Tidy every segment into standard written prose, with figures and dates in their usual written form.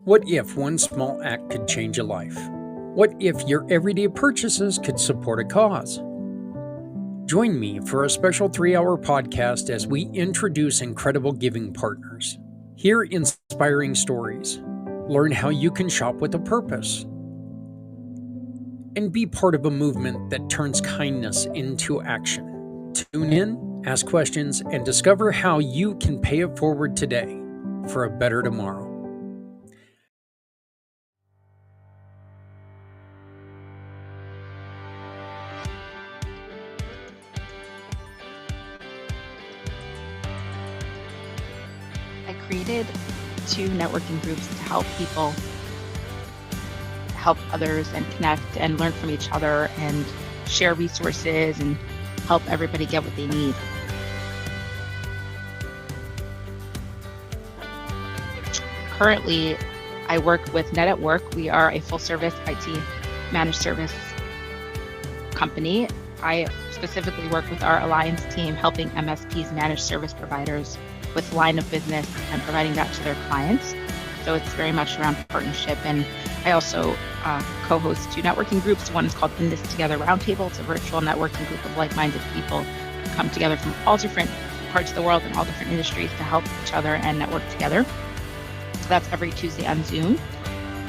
What if one small act could change a life? What if your everyday purchases could support a cause? Join me for a special 3-hour podcast as we introduce incredible giving partners. Hear inspiring stories, learn how you can shop with a purpose, and be part of a movement that turns kindness into action. Tune in, ask questions, and discover how you can pay it forward today for a better tomorrow. I created 2 networking groups to help people help others and connect and learn from each other and share resources and help everybody get what they need. Currently, I work with Net at Work. We are a full service IT managed service company. I specifically work with our alliance team helping MSPs, managed service providers, with line of business and providing that to their clients. So it's very much around partnership. And I also co-host 2 networking groups. One is called In This Together Roundtable. It's a virtual networking group of like-minded people who come together from all different parts of the world and all different industries to help each other and network together. So that's every Tuesday on Zoom.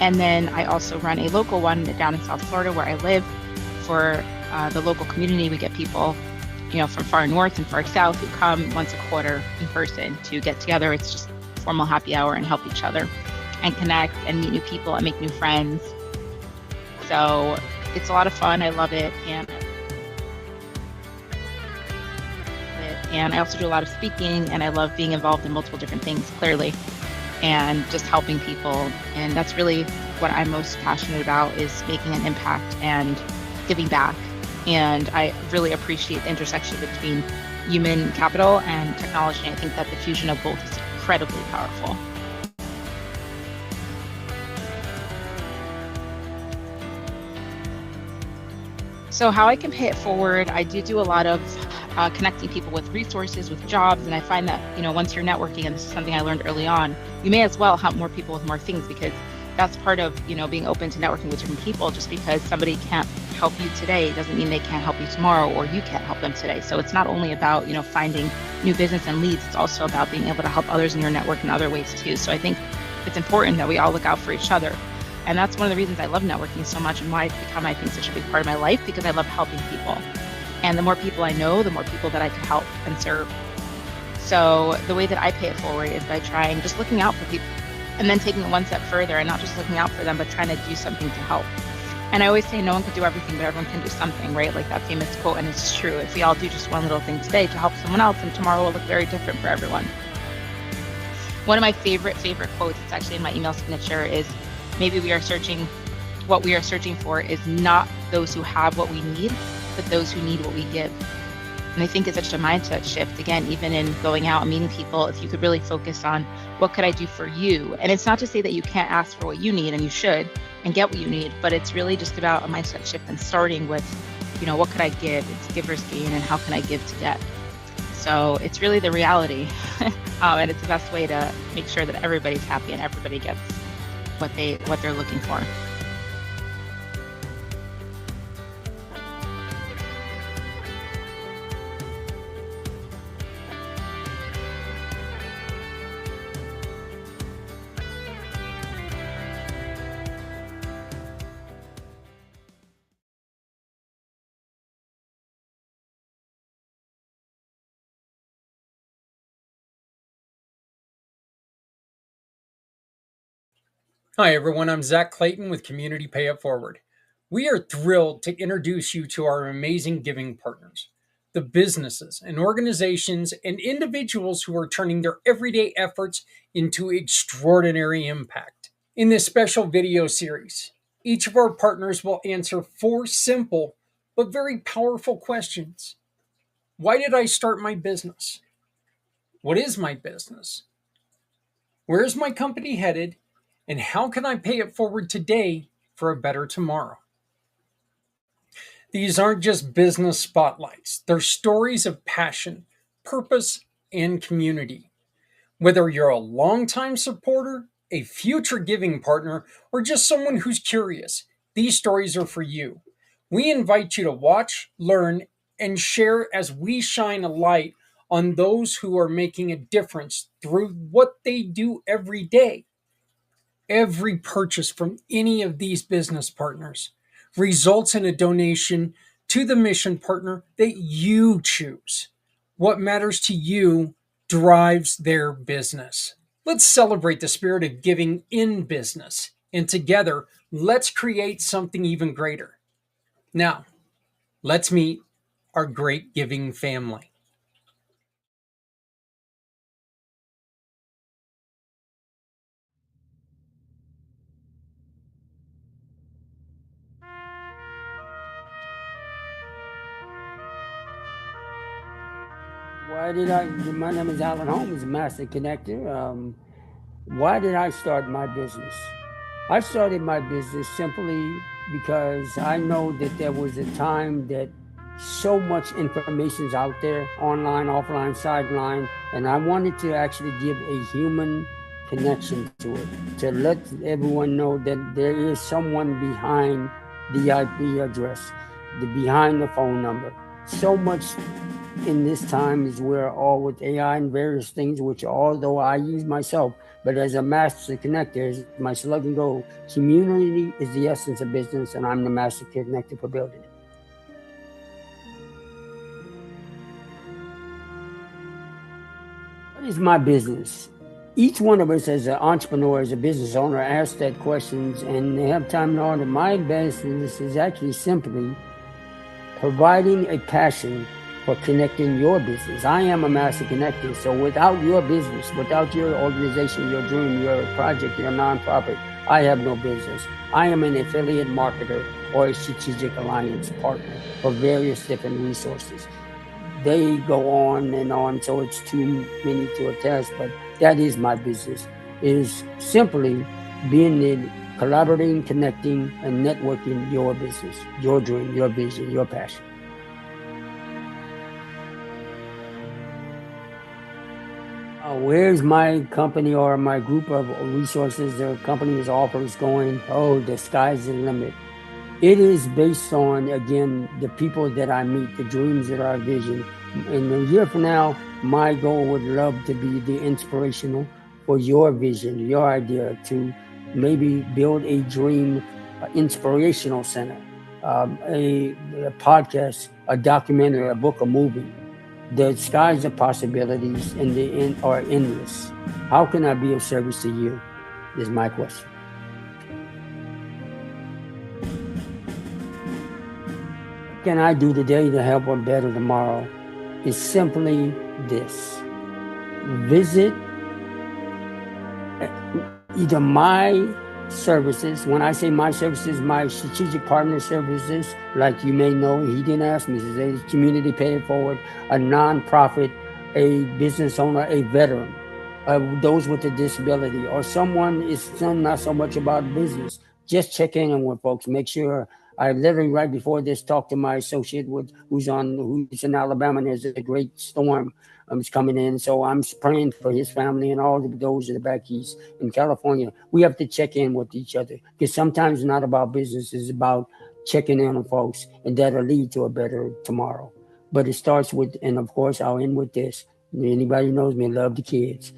And then I also run a local one down in South Florida where I live for the local community. We get people from far north and far south who come once a quarter in person to get together. It's just formal happy hour and help each other and connect and meet new people and make new friends. So it's a lot of fun. I love it. And I also do a lot of speaking, and I love being involved in multiple different things, clearly, and just helping people. And that's really what I'm most passionate about, is making an impact and giving back. And I really appreciate the intersection between human capital and technology. I think that the fusion of both is incredibly powerful. So how I can pay it forward, I do a lot of connecting people with resources, with jobs. And I find that, once you're networking, and this is something I learned early on, you may as well help more people with more things, because that's part of, being open to networking with different people. Just because somebody can't help you today doesn't mean they can't help you tomorrow, or you can't help them today. So it's not only about, finding new business and leads, it's also about being able to help others in your network in other ways too. So I think it's important that we all look out for each other. And that's one of the reasons I love networking so much, and why it's become, I think, such a big part of my life, because I love helping people. And the more people I know, the more people that I can help and serve. So the way that I pay it forward is by just looking out for people, and then taking it one step further, and not just looking out for them, but trying to do something to help. And I always say no one can do everything, but everyone can do something, right? Like that famous quote, and it's true. If we all do just one little thing today to help someone else, then tomorrow will look very different for everyone. One of my favorite quotes, it's actually in my email signature, is what we are searching for is not those who have what we need, but those who need what we give. And I think it's such a mindset shift. Again, even in going out and meeting people, if you could really focus on what could I do for you? And it's not to say that you can't ask for what you need, and you should, and get what you need, but it's really just about a mindset shift and starting with, what could I give? It's giver's gain, and how can I give to get? So it's really the reality. And it's the best way to make sure that everybody's happy and everybody gets what they're looking for. Hi, everyone. I'm Zach Clayton with Community Pay It Forward. We are thrilled to introduce you to our amazing giving partners, the businesses and organizations and individuals who are turning their everyday efforts into extraordinary impact. In this special video series, each of our partners will answer 4 simple but very powerful questions. Why did I start my business? What is my business? Where is my company headed? And how can I pay it forward today for a better tomorrow? These aren't just business spotlights, they're stories of passion, purpose, and community. Whether you're a longtime supporter a future giving partner, or just someone who's curious, these stories are for you. We invite you to watch, learn, and share as we shine a light on those who are making a difference through what they do every day. Every purchase from any of these business partners results in a donation to the mission partner that you choose. What matters to you drives their business. Let's celebrate the spirit of giving in business, and together, let's create something even greater. Now, let's meet our great giving family. Why did I? My name is Alan Holmes, Master Connector. Why did I start my business? I started my business simply because I know that there was a time that so much information is out there, online, offline, sideline, and I wanted to actually give a human connection to it, to let everyone know that there is someone behind the IP address, behind the phone number. So much in this time is where all with AI and various things, which although I use myself, but as a master connector, as my slogan goes, community is the essence of business, and I'm the master connector for building it. What is my business? Each one of us as an entrepreneur, as a business owner, asks that questions and they have time to order. My business is actually simply providing a passion for connecting your business. I am a master connector. So without your business, without your organization, your dream, your project, your nonprofit, I have no business. I am an affiliate marketer or a strategic alliance partner for various different resources. They go on and on, so it's too many to attest, but that is my business. It is simply being in collaborating, connecting, and networking your business, your dream, your vision, your passion. Where's my company or my group of resources or companies offers going? Oh, the sky's the limit. It is based on, again, the people that I meet, the dreams that I vision. And a year from now, my goal would love to be the inspirational for your vision, your idea to maybe build a dream inspirational center, a podcast, a documentary, a book, a movie. The skies of possibilities and the end are endless. How can I be of service to you? Is my question. What can I do today to help a better tomorrow? Is simply this. Visit either my services. When I say my services, my strategic partner services, like you may know, he didn't ask me, it's a community pay it forward, a nonprofit, a business owner, a veteran, those with a disability, or someone is not so much about business. Just check in with folks, make sure. I literally right before this talked to my associate who's in Alabama, and there's a great storm is coming in. So I'm praying for his family and all of those in the back east in California. We have to check in with each other because sometimes it's not about business. It's about checking in on folks, and that'll lead to a better tomorrow. But it starts with, and of course, I'll end with this. Anybody knows me, love the kids.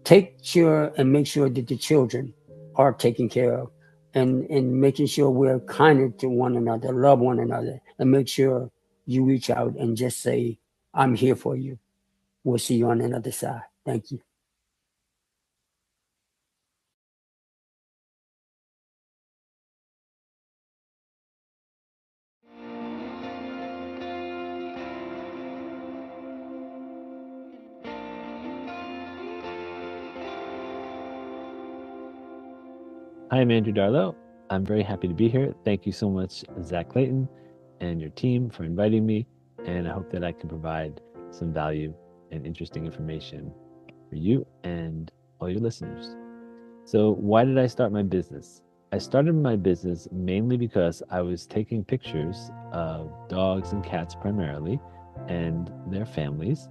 Take sure and make sure that the children are taken care of, and making sure we're kinder to one another, love one another, and make sure you reach out and just say, I'm here for you. We'll see you on the other side. Thank you. Hi, I'm Andrew Darlow. I'm very happy to be here. Thank you so much, Zach Clayton and your team, for inviting me. And I hope that I can provide some value and interesting information for you and all your listeners. So, why did I start my business? I started my business mainly because I was taking pictures of dogs and cats primarily and their families,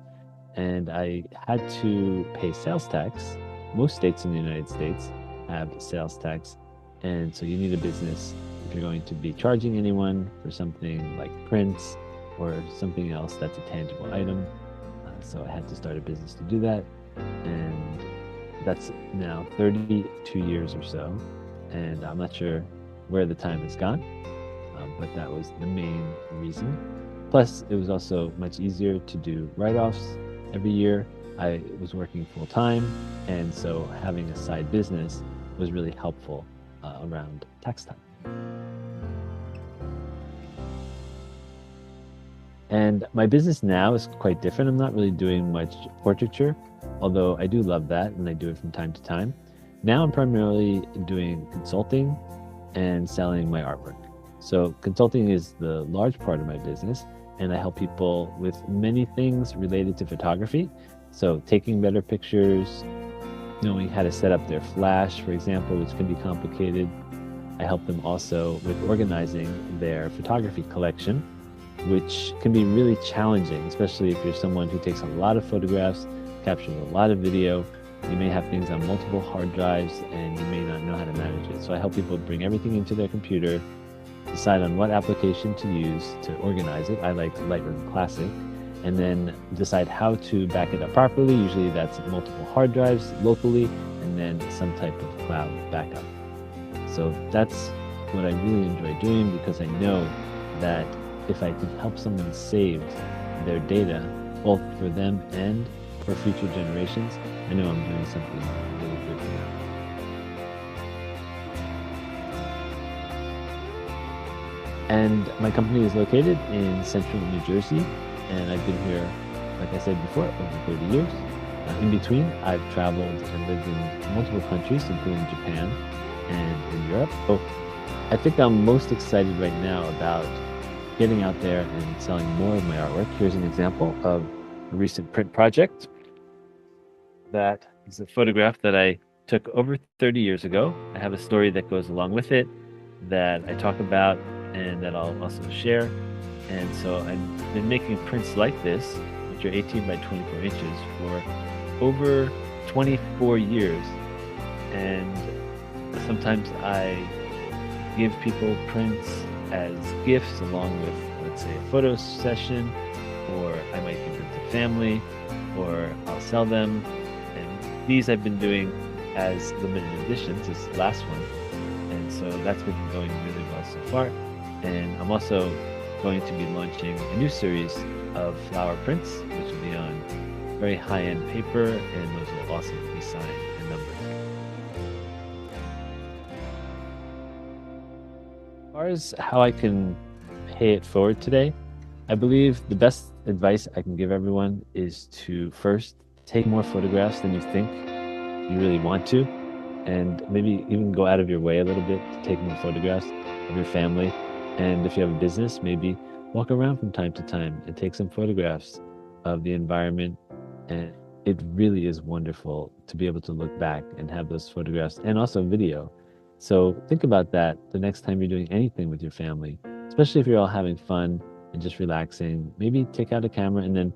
and I had to pay sales tax most states in the United States have sales tax. And so you need a business if you're going to be charging anyone for something like prints or something else that's a tangible item. So I had to start a business to do that. And that's now 32 years or so. And I'm not sure where the time has gone, but that was the main reason. Plus, it was also much easier to do write-offs every year. I was working full time, and so having a side business was really helpful around tax time. And my business now is quite different. I'm not really doing much portraiture, although I do love that and I do it from time to time. Now I'm primarily doing consulting and selling my artwork. So consulting is the large part of my business, and I help people with many things related to photography. So taking better pictures, knowing how to set up their flash, for example, which can be complicated. I help them also with organizing their photography collection, which can be really challenging, especially if you're someone who takes a lot of photographs, captures a lot of video. You may have things on multiple hard drives and you may not know how to manage it. So I help people bring everything into their computer, decide on what application to use to organize it. I like Lightroom Classic, and then decide how to back it up properly. Usually that's multiple hard drives locally and then some type of cloud backup. So that's what I really enjoy doing, because I know that if I can help someone save their data, both for them and for future generations, I know I'm doing something really good for them. And my company is located in central New Jersey, and I've been here, like I said before, over 30 years. In between, I've traveled and lived in multiple countries, including Japan and in Europe. So I think I'm most excited right now about getting out there and selling more of my artwork. Here's an example of a recent print project. That is a photograph that I took over 30 years ago. I have a story that goes along with it that I talk about and that I'll also share. And so I've been making prints like this, which are 18 by 24 inches, for over 24 years. And sometimes I give people prints as gifts along with, let's say, a photo session, or I might give them to family, or I'll sell them. And these I've been doing as limited editions, this last one. And so that's been going really well so far. And I'm also going to be launching a new series of flower prints, which will be on very high-end paper, and those will also be signed and numbered. As far as how I can pay it forward today, I believe the best advice I can give everyone is to first take more photographs than you think you really want to, and maybe even go out of your way a little bit to take more photographs of your family. And if you have a business, maybe walk around from time to time and take some photographs of the environment. And it really is wonderful to be able to look back and have those photographs, and also video. So think about that the next time you're doing anything with your family, especially if you're all having fun and just relaxing. Maybe take out a camera and then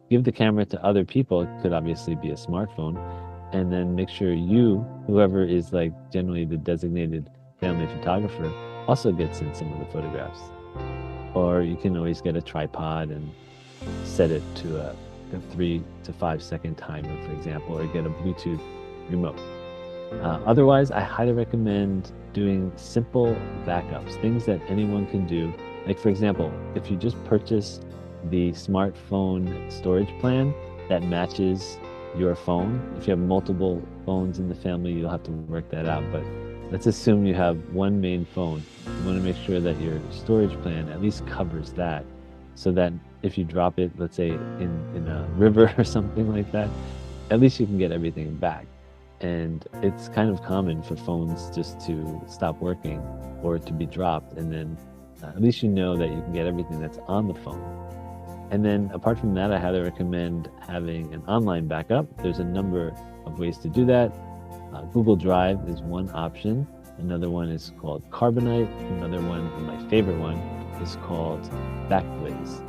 give the camera to other people. It could obviously be a smartphone. And then make sure you, whoever is like generally the designated family photographer, also gets in some of the photographs. Or you can always get a tripod and set it to a 3 to 5 second timer, for example, or get a Bluetooth remote. Otherwise, I highly recommend doing simple backups, things that anyone can do. Like, for example, if you just purchase the smartphone storage plan that matches your phone. If you have multiple phones in the family, you'll have to work that out. But let's assume you have one main phone. You want to make sure that your storage plan at least covers that, so that if you drop it, let's say in a river or something like that, at least you can get everything back. And it's kind of common for phones just to stop working or to be dropped, and then at least you know that you can get everything that's on the phone. And then apart from that, I highly recommend having an online backup. There's a number of ways to do that. Google Drive is one option. Another one is called Carbonite. Another one, and my favorite one, is called Backblaze.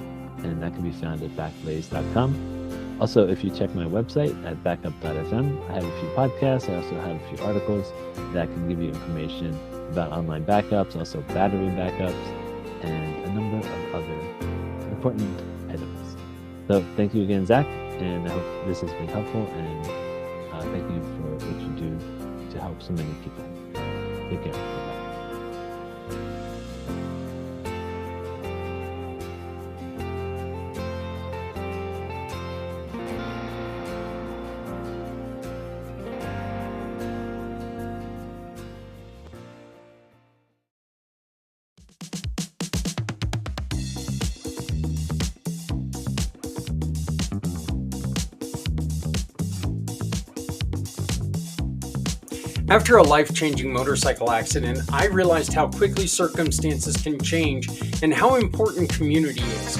And that can be found at backblaze.com. Also, if you check my website at backup.fm, I have a few podcasts. I also have a few articles that can give you information about online backups, also battery backups, and a number of other important items. So thank you again, Zach, and I hope this has been helpful, and thank you for what you do to help so many people. Take care. Bye-bye. After a life-changing motorcycle accident, I realized how quickly circumstances can change and how important community is.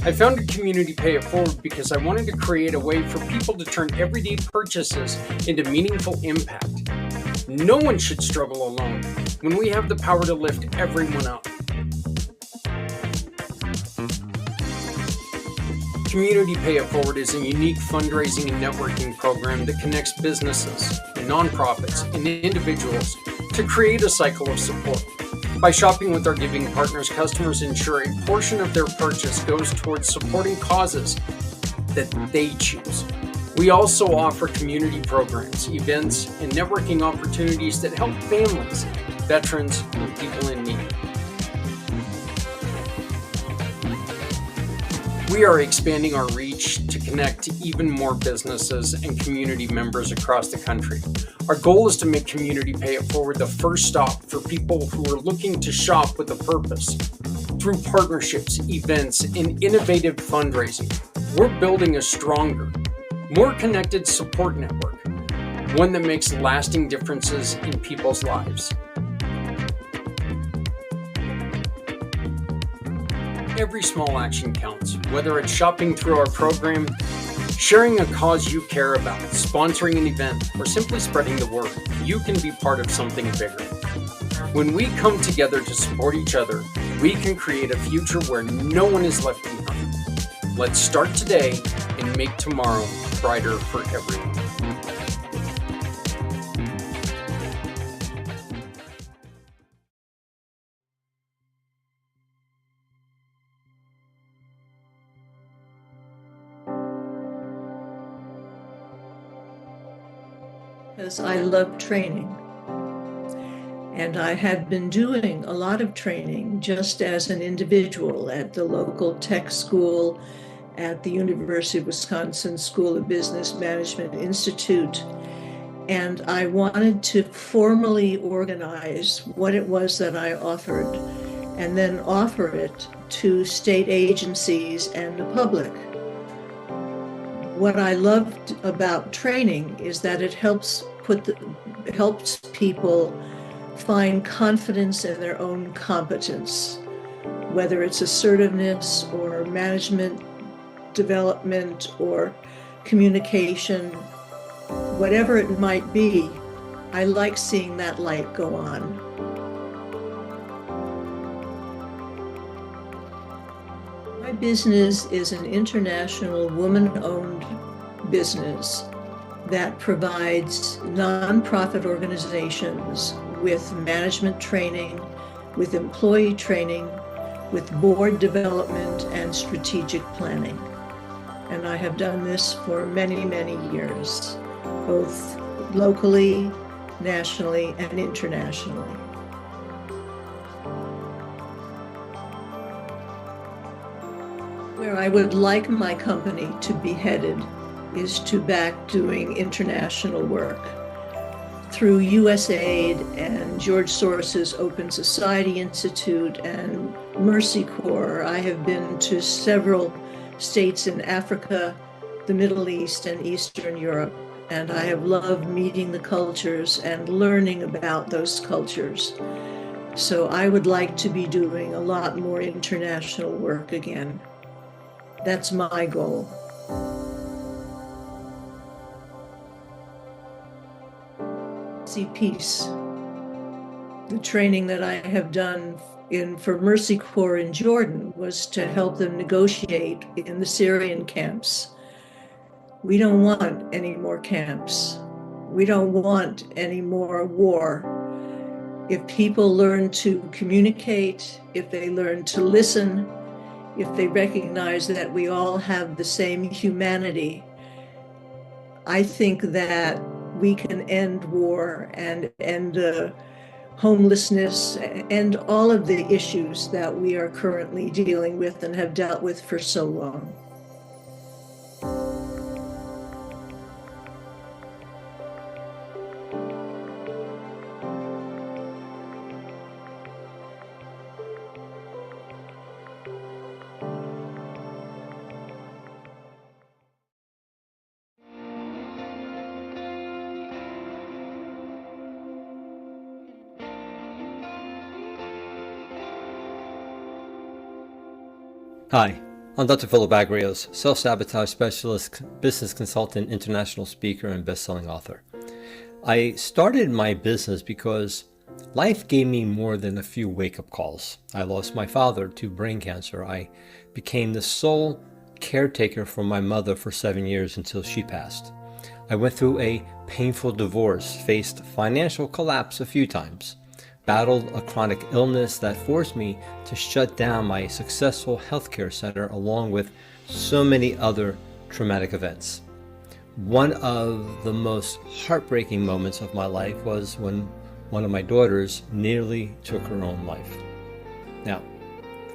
I founded Community Pay It Forward because I wanted to create a way for people to turn everyday purchases into meaningful impact. No one should struggle alone when we have the power to lift everyone up. Community Pay It Forward is a unique fundraising and networking program that connects businesses, nonprofits, and individuals to create a cycle of support. By shopping with our giving partners, customers ensure a portion of their purchase goes towards supporting causes that they choose. We also offer community programs, events, and networking opportunities that help families, veterans, and people in need. We are expanding our reach to connect even more businesses and community members across the country. Our goal is to make Community Pay It Forward the first stop for people who are looking to shop with a purpose. Through partnerships, events, and innovative fundraising, we're building a stronger, more connected support network, one that makes lasting differences in people's lives. Every small action counts, whether it's shopping through our program, sharing a cause you care about, sponsoring an event, or simply spreading the word. You can be part of something bigger. When we come together to support each other, we can create a future where no one is left behind. Let's start today and make tomorrow brighter for everyone. Because I love training. And I had been doing a lot of training just as an individual at the local tech school, at the University of Wisconsin School of Business Management Institute. And I wanted to formally organize what it was that I offered and then offer it to state agencies and the public. What I loved about training is that it helps people find confidence in their own competence, whether it's assertiveness or management development or communication, whatever it might be. I like seeing that light go on. My business is an international woman-owned business that provides nonprofit organizations with management training, with employee training, with board development and strategic planning. And I have done this for many, many years, both locally, nationally, and internationally. Where I would like my company to be headed is to back doing international work. Through USAID and George Soros's Open Society Institute and Mercy Corps, I have been to several states in Africa, the Middle East, and Eastern Europe, and I have loved meeting the cultures and learning about those cultures. So I would like to be doing a lot more international work again. That's my goal. See peace. The training that I have done for Mercy Corps in Jordan was to help them negotiate in the Syrian camps. We don't want any more camps. We don't want any more war. If people learn to communicate, if they learn to listen, if they recognize that we all have the same humanity, I think that we can end war and end homelessness and all of the issues that we are currently dealing with and have dealt with for so long. Hi, I'm Dr. Philip Agrios, self-sabotage specialist, business consultant, international speaker, and best-selling author. I started my business because life gave me more than a few wake-up calls. I lost my father to brain cancer. I became the sole caretaker for my mother for 7 years until she passed. I went through a painful divorce, faced financial collapse a few times, battled a chronic illness that forced me to shut down my successful healthcare center, along with so many other traumatic events. One of the most heartbreaking moments of my life was when one of my daughters nearly took her own life. Now,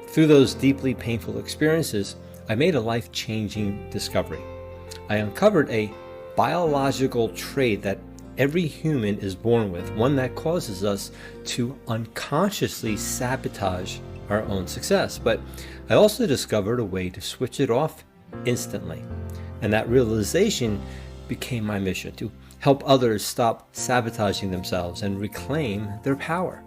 through those deeply painful experiences, I made a life-changing discovery. I uncovered a biological trait that every human is born with, one that causes us to unconsciously sabotage our own success. But I also discovered a way to switch it off instantly. And that realization became my mission, to help others stop sabotaging themselves and reclaim their power.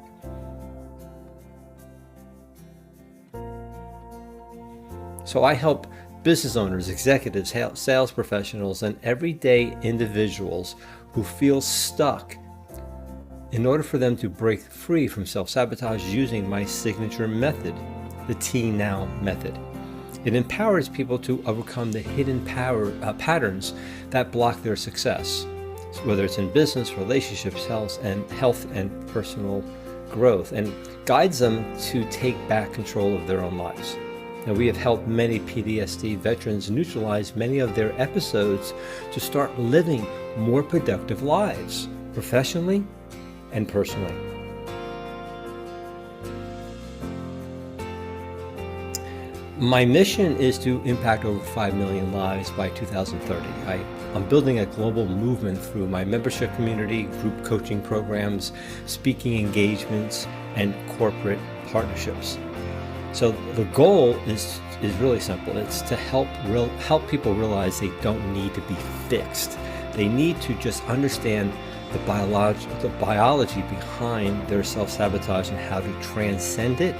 So I help business owners, executives, sales professionals, and everyday individuals who feel stuck in order for them to break free from self-sabotage using my signature method, the T Now method. It empowers people to overcome the hidden patterns that block their success, whether it's in business, relationships, health, and personal growth, and guides them to take back control of their own lives. And we have helped many PTSD veterans neutralize many of their episodes to start living more productive lives, professionally and personally. My mission is to impact over 5 million lives by 2030. I'm building a global movement through my membership community, group coaching programs, speaking engagements, and corporate partnerships. So the goal is really simple. It's to help people realize they don't need to be fixed. They need to just understand the biology behind their self-sabotage and how to transcend it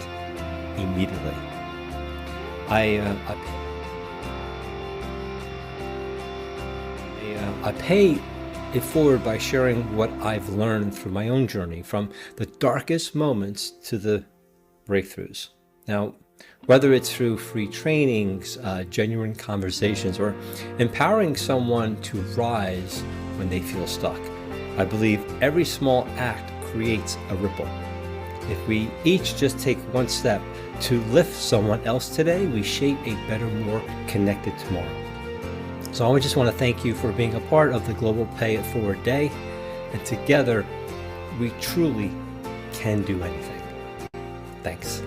immediately. I pay it forward by sharing what I've learned through my own journey, from the darkest moments to the breakthroughs. Now, whether it's through free trainings, genuine conversations, or empowering someone to rise when they feel stuck, I believe every small act creates a ripple. If we each just take one step to lift someone else today, we shape a better, more connected tomorrow. So I just want to thank you for being a part of the Global Pay It Forward Day, and together we truly can do anything. Thanks.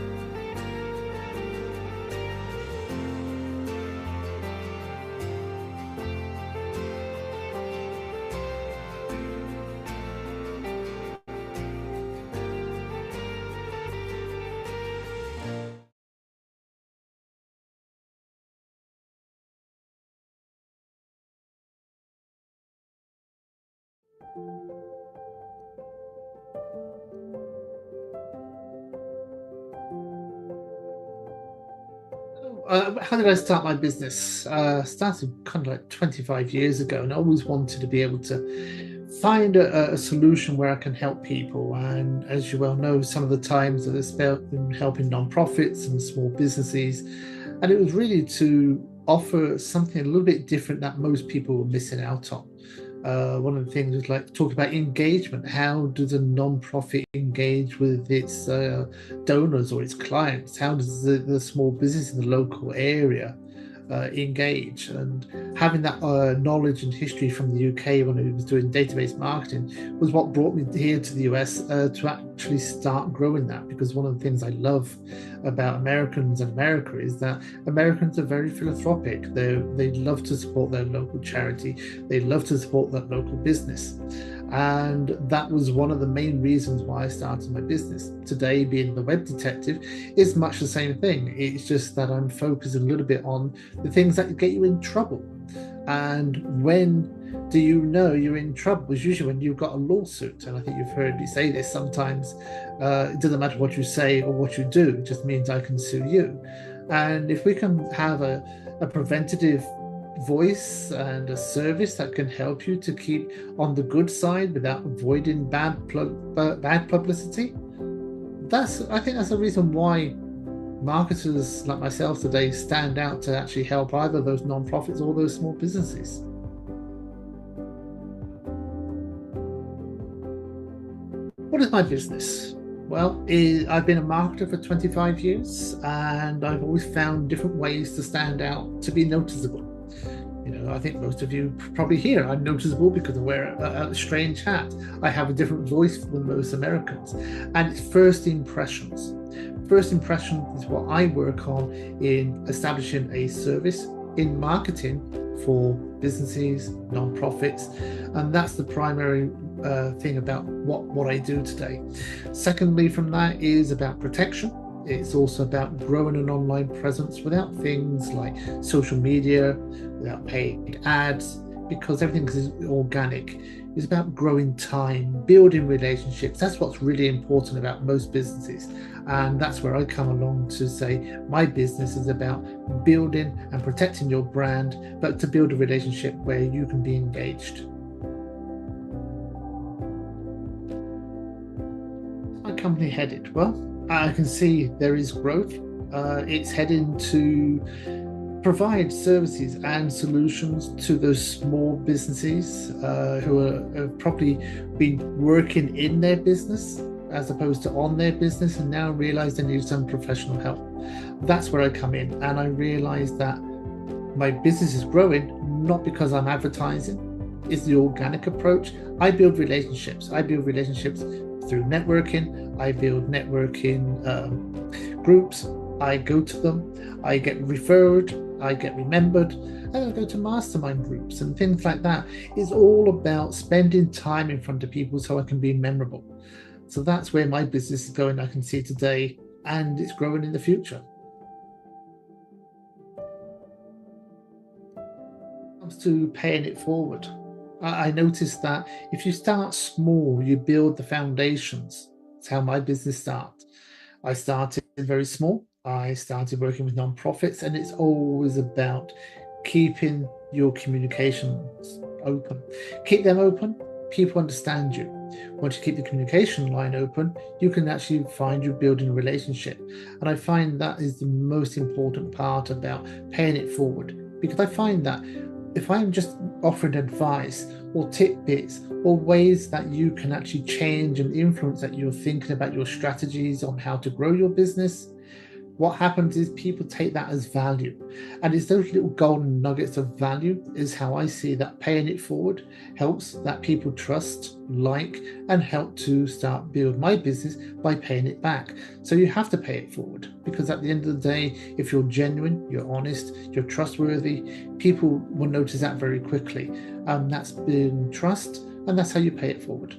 How did I start my business? Started kind of like 25 years ago, and I always wanted to be able to find a solution where I can help people. And as you well know, some of the times that I've been helping nonprofits and small businesses, and it was really to offer something a little bit different that most people are missing out on. One of the things is like talk about engagement. How does a non-profit engage with its donors or its clients? How does the small business in the local area engage? And having that knowledge and history from the UK when I was doing database marketing was what brought me here to the US to actually start growing that, because one of the things I love about Americans and America is that Americans are very philanthropic. They love to support their local charity. They love to support that local business. And that was one of the main reasons why I started my business. Today, being the web detective is much the same thing. It's just that I'm focusing a little bit on the things that get you in trouble. And when do you know you're in trouble? Is usually when you've got a lawsuit. And I think you've heard me say this sometimes. It doesn't matter what you say or what you do, it just means I can sue you. And if we can have a preventative voice and a service that can help you to keep on the good side without avoiding bad publicity, I think that's the reason why marketers like myself today stand out to actually help either those non-profits or those small businesses. What is my business? Well, I've been a marketer for 25 years, and I've always found different ways to stand out, to be noticeable. I think most of you probably here, I'm noticeable because I wear a strange hat. I have a different voice than most Americans. And it's first impressions. First impressions is what I work on in establishing a service in marketing for businesses, non-profits, and that's the primary thing about what I do today. Secondly, from that is about protection. It's also about growing an online presence without things like social media, without paid ads, because everything is organic. It's about growing time, building relationships. That's what's really important about most businesses. And that's where I come along to say my business is about building and protecting your brand, but to build a relationship where you can be engaged. My company headed? Well, I can see there is growth. It's heading to provide services and solutions to those small businesses who have probably been working in their business as opposed to on their business and now realize they need some professional help. That's where I come in, and I realize that my business is growing not because I'm advertising. It's the organic approach. I build relationships. I build relationships through networking. I build networking groups. I go to them. I get referred. I get remembered. And I go to mastermind groups and things like that. It's all about spending time in front of people so I can be memorable. So that's where my business is going. I can see today, and it's growing in the future. When it comes to paying it forward, I noticed that if you start small, you build the foundations. That's how my business started. I started very small. I started working with non-profits, and it's always about keeping your communications open. Keep them open, people understand you. Once you keep the communication line open, you can actually find you're building a relationship. And I find that is the most important part about paying it forward, because I find that if I'm just offering advice or tidbits or ways that you can actually change and influence that you're thinking about your strategies on how to grow your business, what happens is people take that as value. And it's those little golden nuggets of value is how I see that paying it forward helps that people trust, like, and help to start build my business by paying it back. So you have to pay it forward, because at the end of the day, if you're genuine, you're honest, you're trustworthy, people will notice that very quickly. That's building trust, and that's how you pay it forward.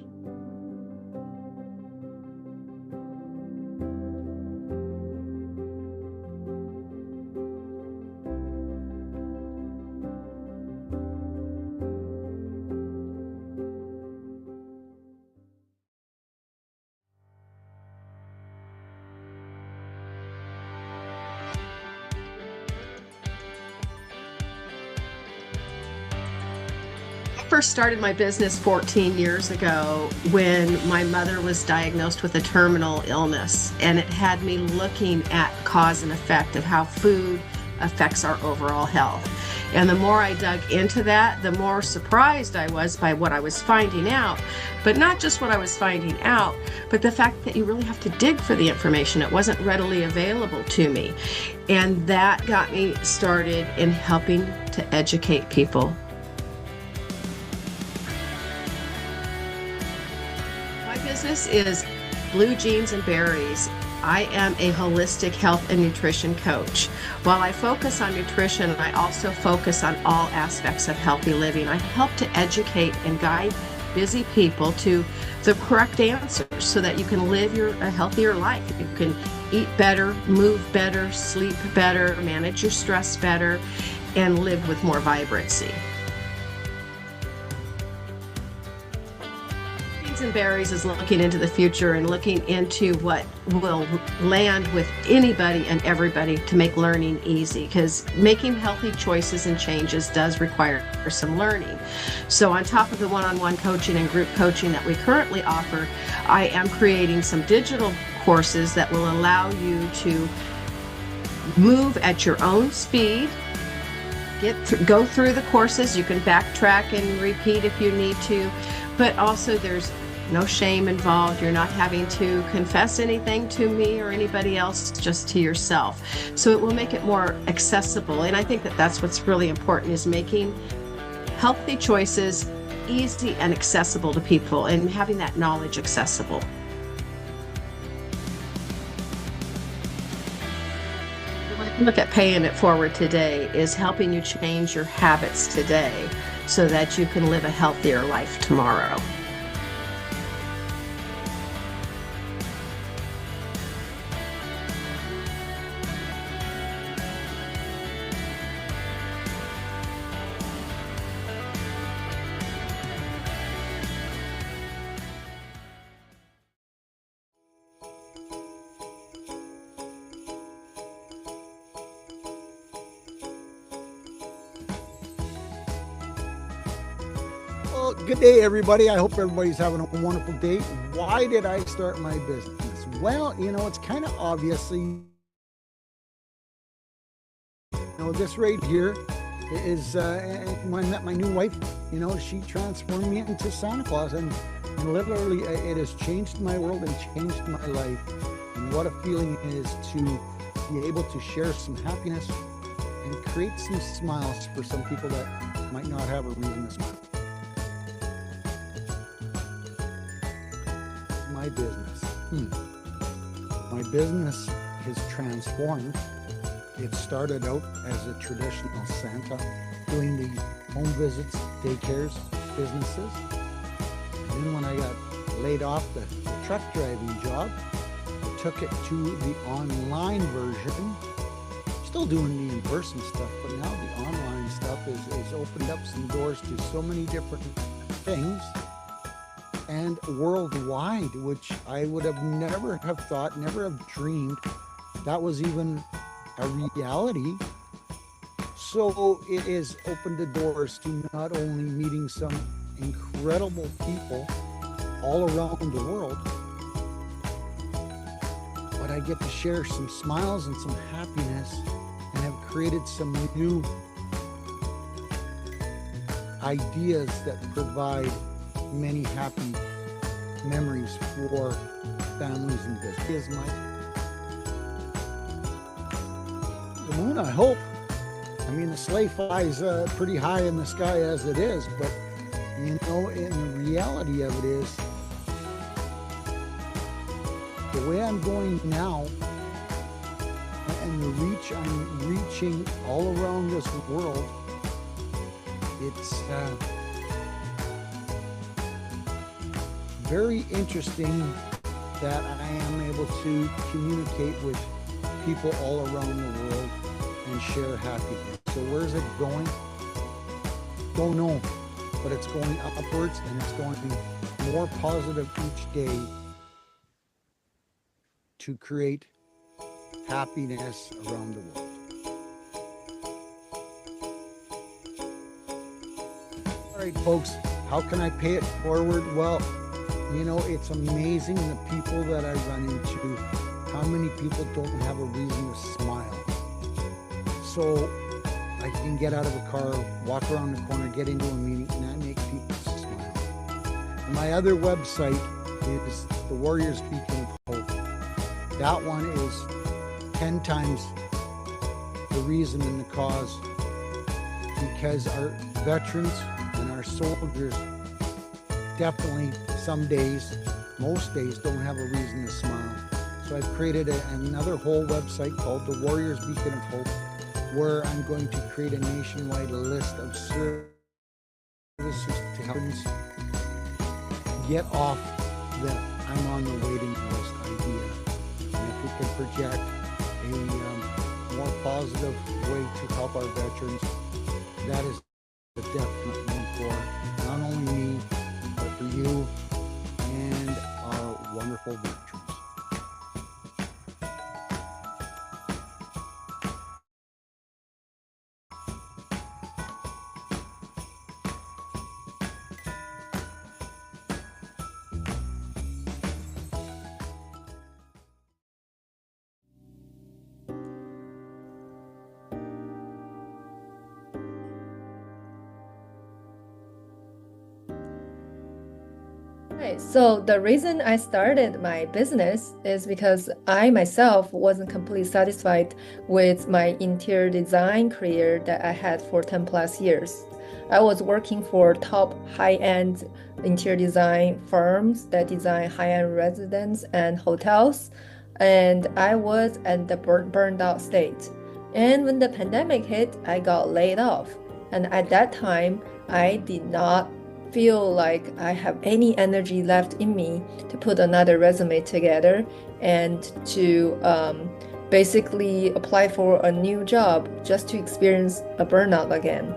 First started my business 14 years ago when my mother was diagnosed with a terminal illness, and it had me looking at cause and effect of how food affects our overall health. And the more I dug into that, the more surprised I was by what I was finding out. But not just what I was finding out, but the fact that you really have to dig for the information. It wasn't readily available to me. And that got me started in helping to educate people. My business is Blue Jeans and Berries. I am a holistic health and nutrition coach. While I focus on nutrition, I also focus on all aspects of healthy living. I help to educate and guide busy people to the correct answers so that you can live a healthier life. You can eat better, move better, sleep better, manage your stress better, and live with more vibrancy. And Berries is looking into the future and looking into what will land with anybody and everybody to make learning easy, because making healthy choices and changes does require some learning. So on top of the one-on-one coaching and group coaching that we currently offer, I am creating some digital courses that will allow you to move at your own speed, go through the courses. You can backtrack and repeat if you need to, but also there's no shame involved. You're not having to confess anything to me or anybody else, just to yourself. So it will make it more accessible. And I think that that's what's really important, is making healthy choices easy and accessible to people, and having that knowledge accessible. Look at paying it forward today is helping you change your habits today so that you can live a healthier life tomorrow. Well, good day, everybody. I hope everybody's having a wonderful day. Why did I start my business? Well, it's kind of obviously, this right here is when I met my new wife. She transformed me into Santa Claus, and literally it has changed my world and changed my life. And what a feeling it is to be able to share some happiness and create some smiles for some people that might not have a reason to smile. My business. My business has transformed. It started out as a traditional Santa, doing the home visits, daycares, businesses. And then when I got laid off the truck driving job, I took it to the online version. Still doing the in-person stuff, but now the online stuff is opened up some doors to so many different things, and worldwide, which I would have never have thought, never have dreamed that was even a reality. So it has opened the doors to not only meeting some incredible people all around the world, but I get to share some smiles and some happiness, and have created some new ideas that provide many happy memories for families and business. Is the moon, I hope. I mean, the sleigh flies pretty high in the sky as it is, but in the reality of it is, the way I'm going now and the reach I'm reaching all around this world, it's very interesting that I am able to communicate with people all around the world and share happiness. So where's it going? Don't know, but it's going upwards, and it's going to be more positive each day to create happiness around the world. All right, folks, how can I pay it forward? Well, it's amazing the people that I run into, how many people don't have a reason to smile. So I can get out of a car, walk around the corner, get into a meeting, and I make people smile. And my other website is The Warriors Beacon of Hope. That one is 10 times the reason and the cause, because our veterans and our soldiers definitely some days, most days, don't have a reason to smile. So I've created another whole website called The Warriors Beacon of Hope, where I'm going to create a nationwide list of services to help us get off the I'm on the waiting list idea. And if we can project a more positive way to help our veterans, that is a definite one for not only me, but for you and our wonderful veterans. Right. So the reason I started my business is because I myself wasn't completely satisfied with my interior design career that I had for 10 plus years. I was working for top high-end interior design firms that design high-end residences and hotels, and I was at the burned out state. And when the pandemic hit, I got laid off. And at that time, I did not feel like I have any energy left in me to put another resume together and to basically apply for a new job just to experience a burnout again.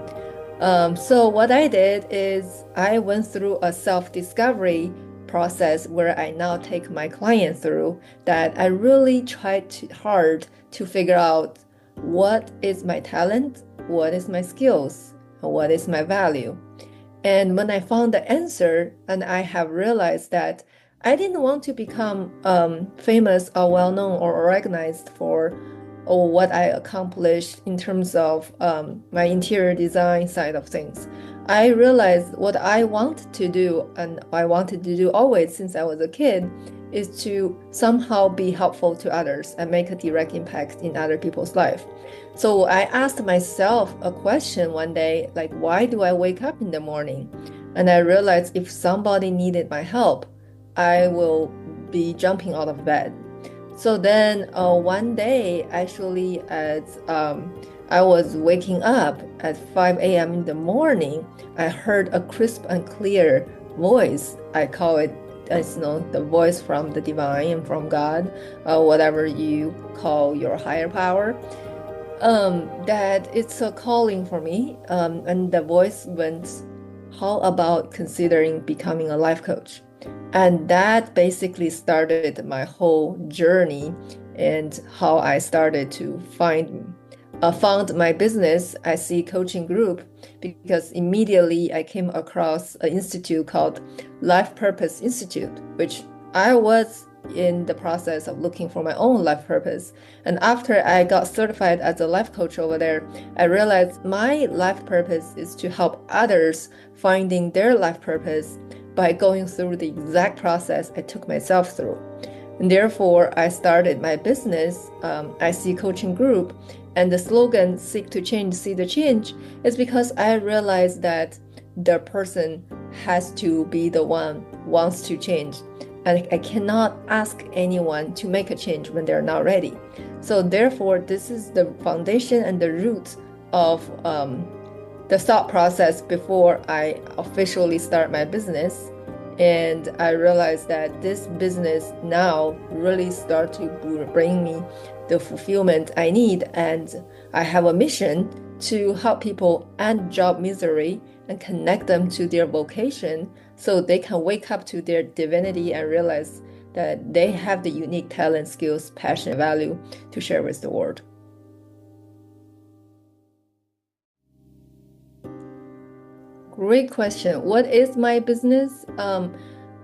So what I did is I went through a self-discovery process where I now take my client through, that I really tried hard to figure out what is my talent, what is my skills, and what is my value. And when I found the answer, and I have realized that I didn't want to become famous or well-known or recognized for what I accomplished in terms of my interior design side of things. I realized what I want to do, and I wanted to do always since I was a kid, is to somehow be helpful to others and make a direct impact in other people's life. So I asked myself a question one day, like, why do I wake up in the morning? And I realized if somebody needed my help, I will be jumping out of bed. So then one day, actually, as I was waking up at 5 a.m. in the morning, I heard a crisp and clear voice. I call it, as you know, the voice from the divine and from God, whatever you call your higher power. That it's a calling for me. And the voice went, how about considering becoming a life coach? And that basically started my whole journey and how I started to found my business IC coaching group, because immediately I came across an institute called Life Purpose Institute, which I was in the process of looking for my own life purpose. And after I got certified as a life coach over there, I realized my life purpose is to help others finding their life purpose by going through the exact process I took myself through. And therefore, I started my business, IC coaching group, and the slogan, seek to change, see the change, is because I realized that the person has to be the one who wants to change. And I cannot ask anyone to make a change when they're not ready. So therefore, this is the foundation and the root of the thought process before I officially start my business. And I realized that this business now really start to bring me the fulfillment I need. And I have a mission to help people end job misery and connect them to their vocation so they can wake up to their divinity and realize that they have the unique talent, skills, passion, and value to share with the world. Great question. What is my business?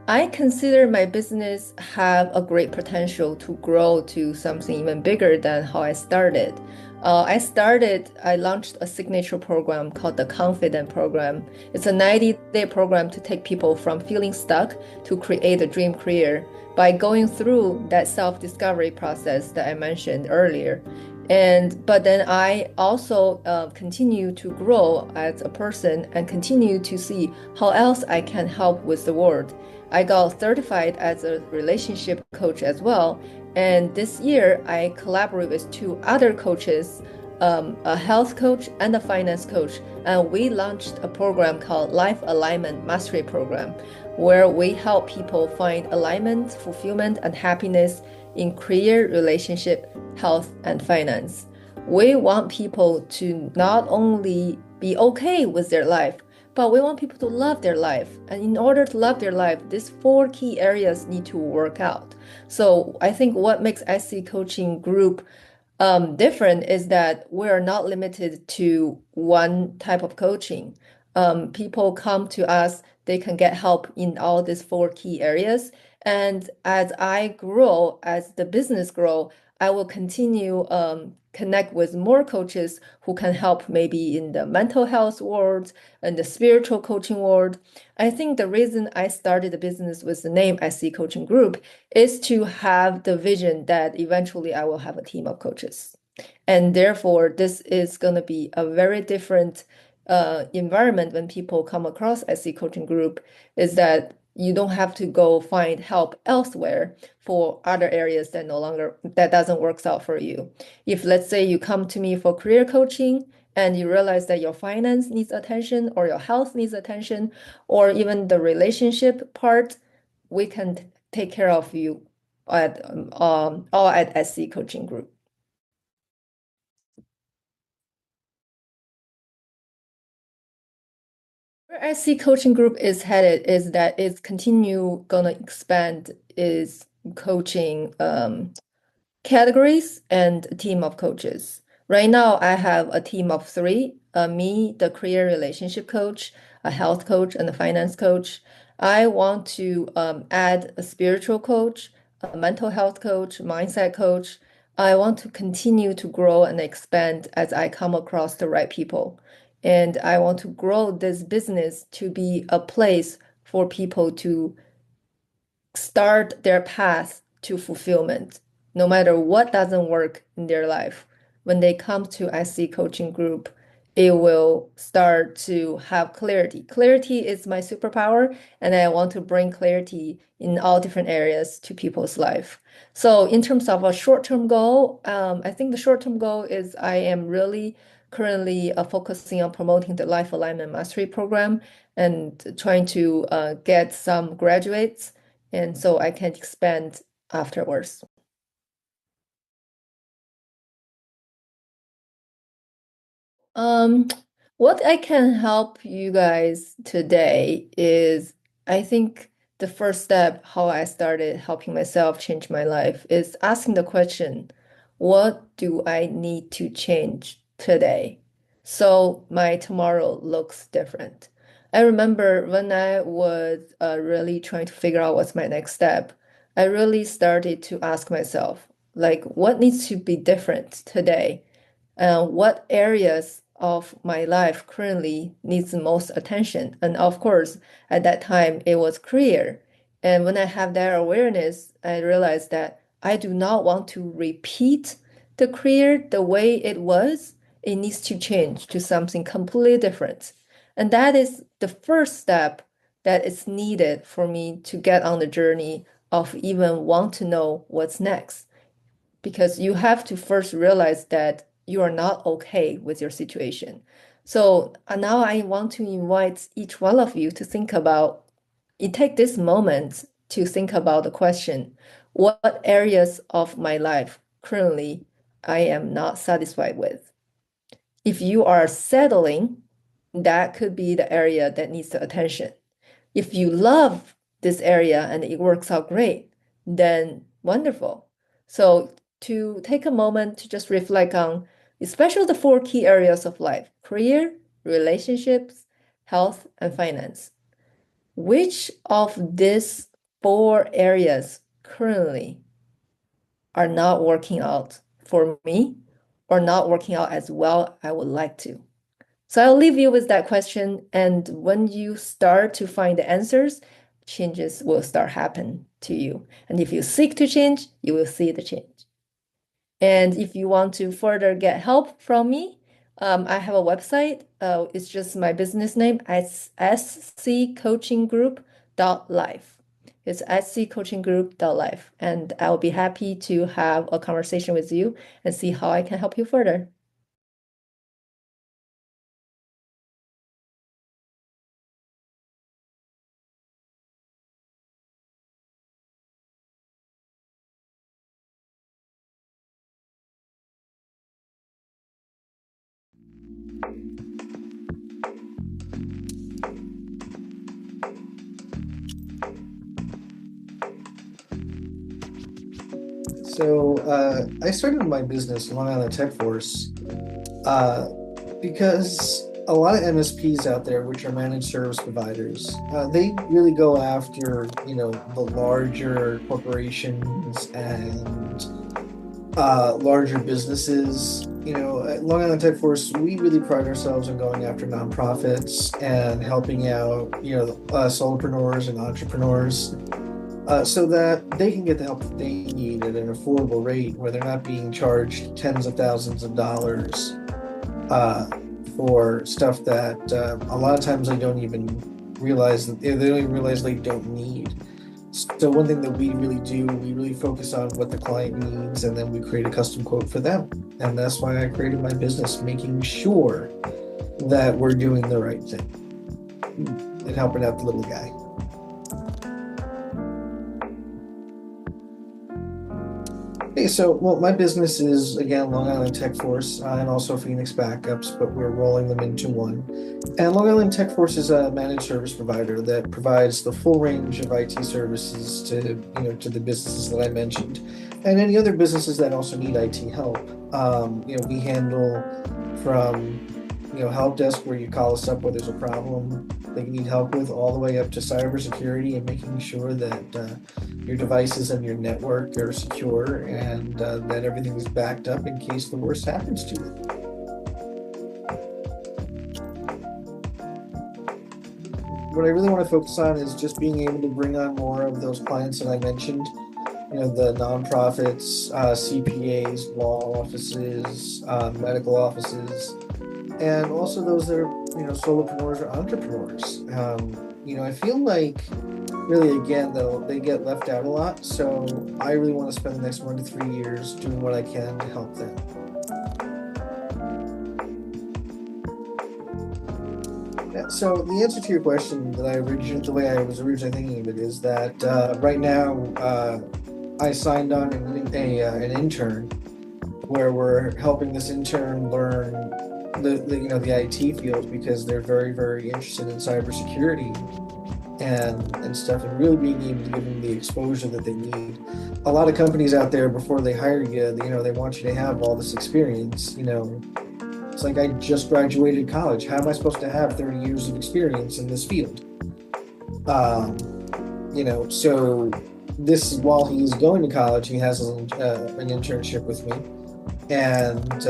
I consider my business have a great potential to grow to something even bigger than how I started. I launched a signature program called the Confident Program. It's a 90-day program to take people from feeling stuck to create a dream career by going through that self-discovery process that I mentioned earlier. But then I also continue to grow as a person and continue to see how else I can help with the world. I got certified as a relationship coach as well. And this year, I collaborate with two other coaches, a health coach and a finance coach. And we launched a program called Life Alignment Mastery Program, where we help people find alignment, fulfillment, and happiness in career, relationship, health, and finance. We want people to not only be okay with their life, but we want people to love their life. And in order to love their life, these four key areas need to work out. So I think what makes SC Coaching Group different is that we're not limited to one type of coaching. People come to us, they can get help in all these four key areas. And as I grow, as the business grow, I will continue connect with more coaches who can help maybe in the mental health world and the spiritual coaching world. I think the reason I started the business with the name SC Coaching Group is to have the vision that eventually I will have a team of coaches. And therefore, this is going to be a very different environment when people come across SC Coaching Group, is that you don't have to go find help elsewhere for other areas that doesn't work out for you. If let's say you come to me for career coaching and you realize that your finance needs attention or your health needs attention or even the relationship part, we can take care of you all at SC Coaching Group. Where SC Coaching Group is headed is that it's continue gonna expand its coaching categories and a team of coaches. Right now, I have a team of three, me, the career relationship coach, a health coach, and a finance coach. I want to add a spiritual coach, a mental health coach, mindset coach. I want to continue to grow and expand as I come across the right people. And I want to grow this business to be a place for people to start their path to fulfillment, no matter what doesn't work in their life. When they come to SC Coaching Group, it will start to have clarity. Clarity is my superpower, and I want to bring clarity in all different areas to people's life. So in terms of a short-term goal, I think the short-term goal is I am really currently focusing on promoting the Life Alignment Mastery Program and trying to get some graduates, and so I can expand afterwards. What I can help you guys today is, I think the first step, how I started helping myself change my life, is asking the question, what do I need to change today so my tomorrow looks different? I remember when I was really trying to figure out what's my next step, I really started to ask myself, like, what needs to be different today? What areas of my life currently needs the most attention? And of course, at that time, it was career. And when I have that awareness, I realized that I do not want to repeat the career the way it was. It needs to change to something completely different. And that is the first step that is needed for me to get on the journey of even want to know what's next. Because you have to first realize that you are not okay with your situation. So now I want to invite each one of you to think about, you take this moment to think about the question, what areas of my life currently I am not satisfied with? If you are settling, that could be the area that needs the attention. If you love this area and it works out great, then wonderful. So to take a moment to just reflect on, especially the four key areas of life: career, relationships, health, and finance. Which of these four areas currently are not working out for me, or not working out as well I would like to? So I'll leave you with that question. And when you start to find the answers, changes will start happen to you. And if you seek to change, you will see the change. And if you want to further get help from me, I have a website. It's just my business name, sccoachinggroup.life. It's sccoachinggroup.life. And I'll be happy to have a conversation with you and see how I can help you further. So I started my business, Long Island Tech Force, because a lot of MSPs out there, which are managed service providers, they really go after, the larger corporations and larger businesses. At Long Island Tech Force, we really pride ourselves on going after nonprofits and helping out, solopreneurs and entrepreneurs. So that they can get the help that they need at an affordable rate where they're not being charged tens of thousands of dollars for stuff that a lot of times they don't even realize they don't need. So one thing that we really do, we really focus on what the client needs, and then we create a custom quote for them. And that's why I created my business, making sure that we're doing the right thing and helping out the little guy. Okay, so my business is, again, Long Island Tech Force and also Phoenix Backups, but we're rolling them into one. And Long Island Tech Force is a managed service provider that provides the full range of IT services to the businesses that I mentioned, and any other businesses that also need IT help. We handle from help desk where you call us up where there's a problem that you need help with, all the way up to cybersecurity and making sure that your devices and your network are secure and that everything is backed up in case the worst happens to them. What I really want to focus on is just being able to bring on more of those clients that I mentioned, the nonprofits, CPAs, law offices, medical offices, and also those that are, solopreneurs or entrepreneurs. I feel like really, again, they get left out a lot. So I really want to spend the next 1 to 3 years doing what I can to help them. Yeah, so the answer to your question the way I was originally thinking of it is that right now I signed on an intern where we're helping this intern learn the IT field because they're very, very interested in cybersecurity and stuff, and really being able to give them the exposure that they need. A lot of companies out there, before they hire you, they want you to have all this experience. It's like, I just graduated college. How am I supposed to have 30 years of experience in this field? So this is while he's going to college, he has an internship with me, and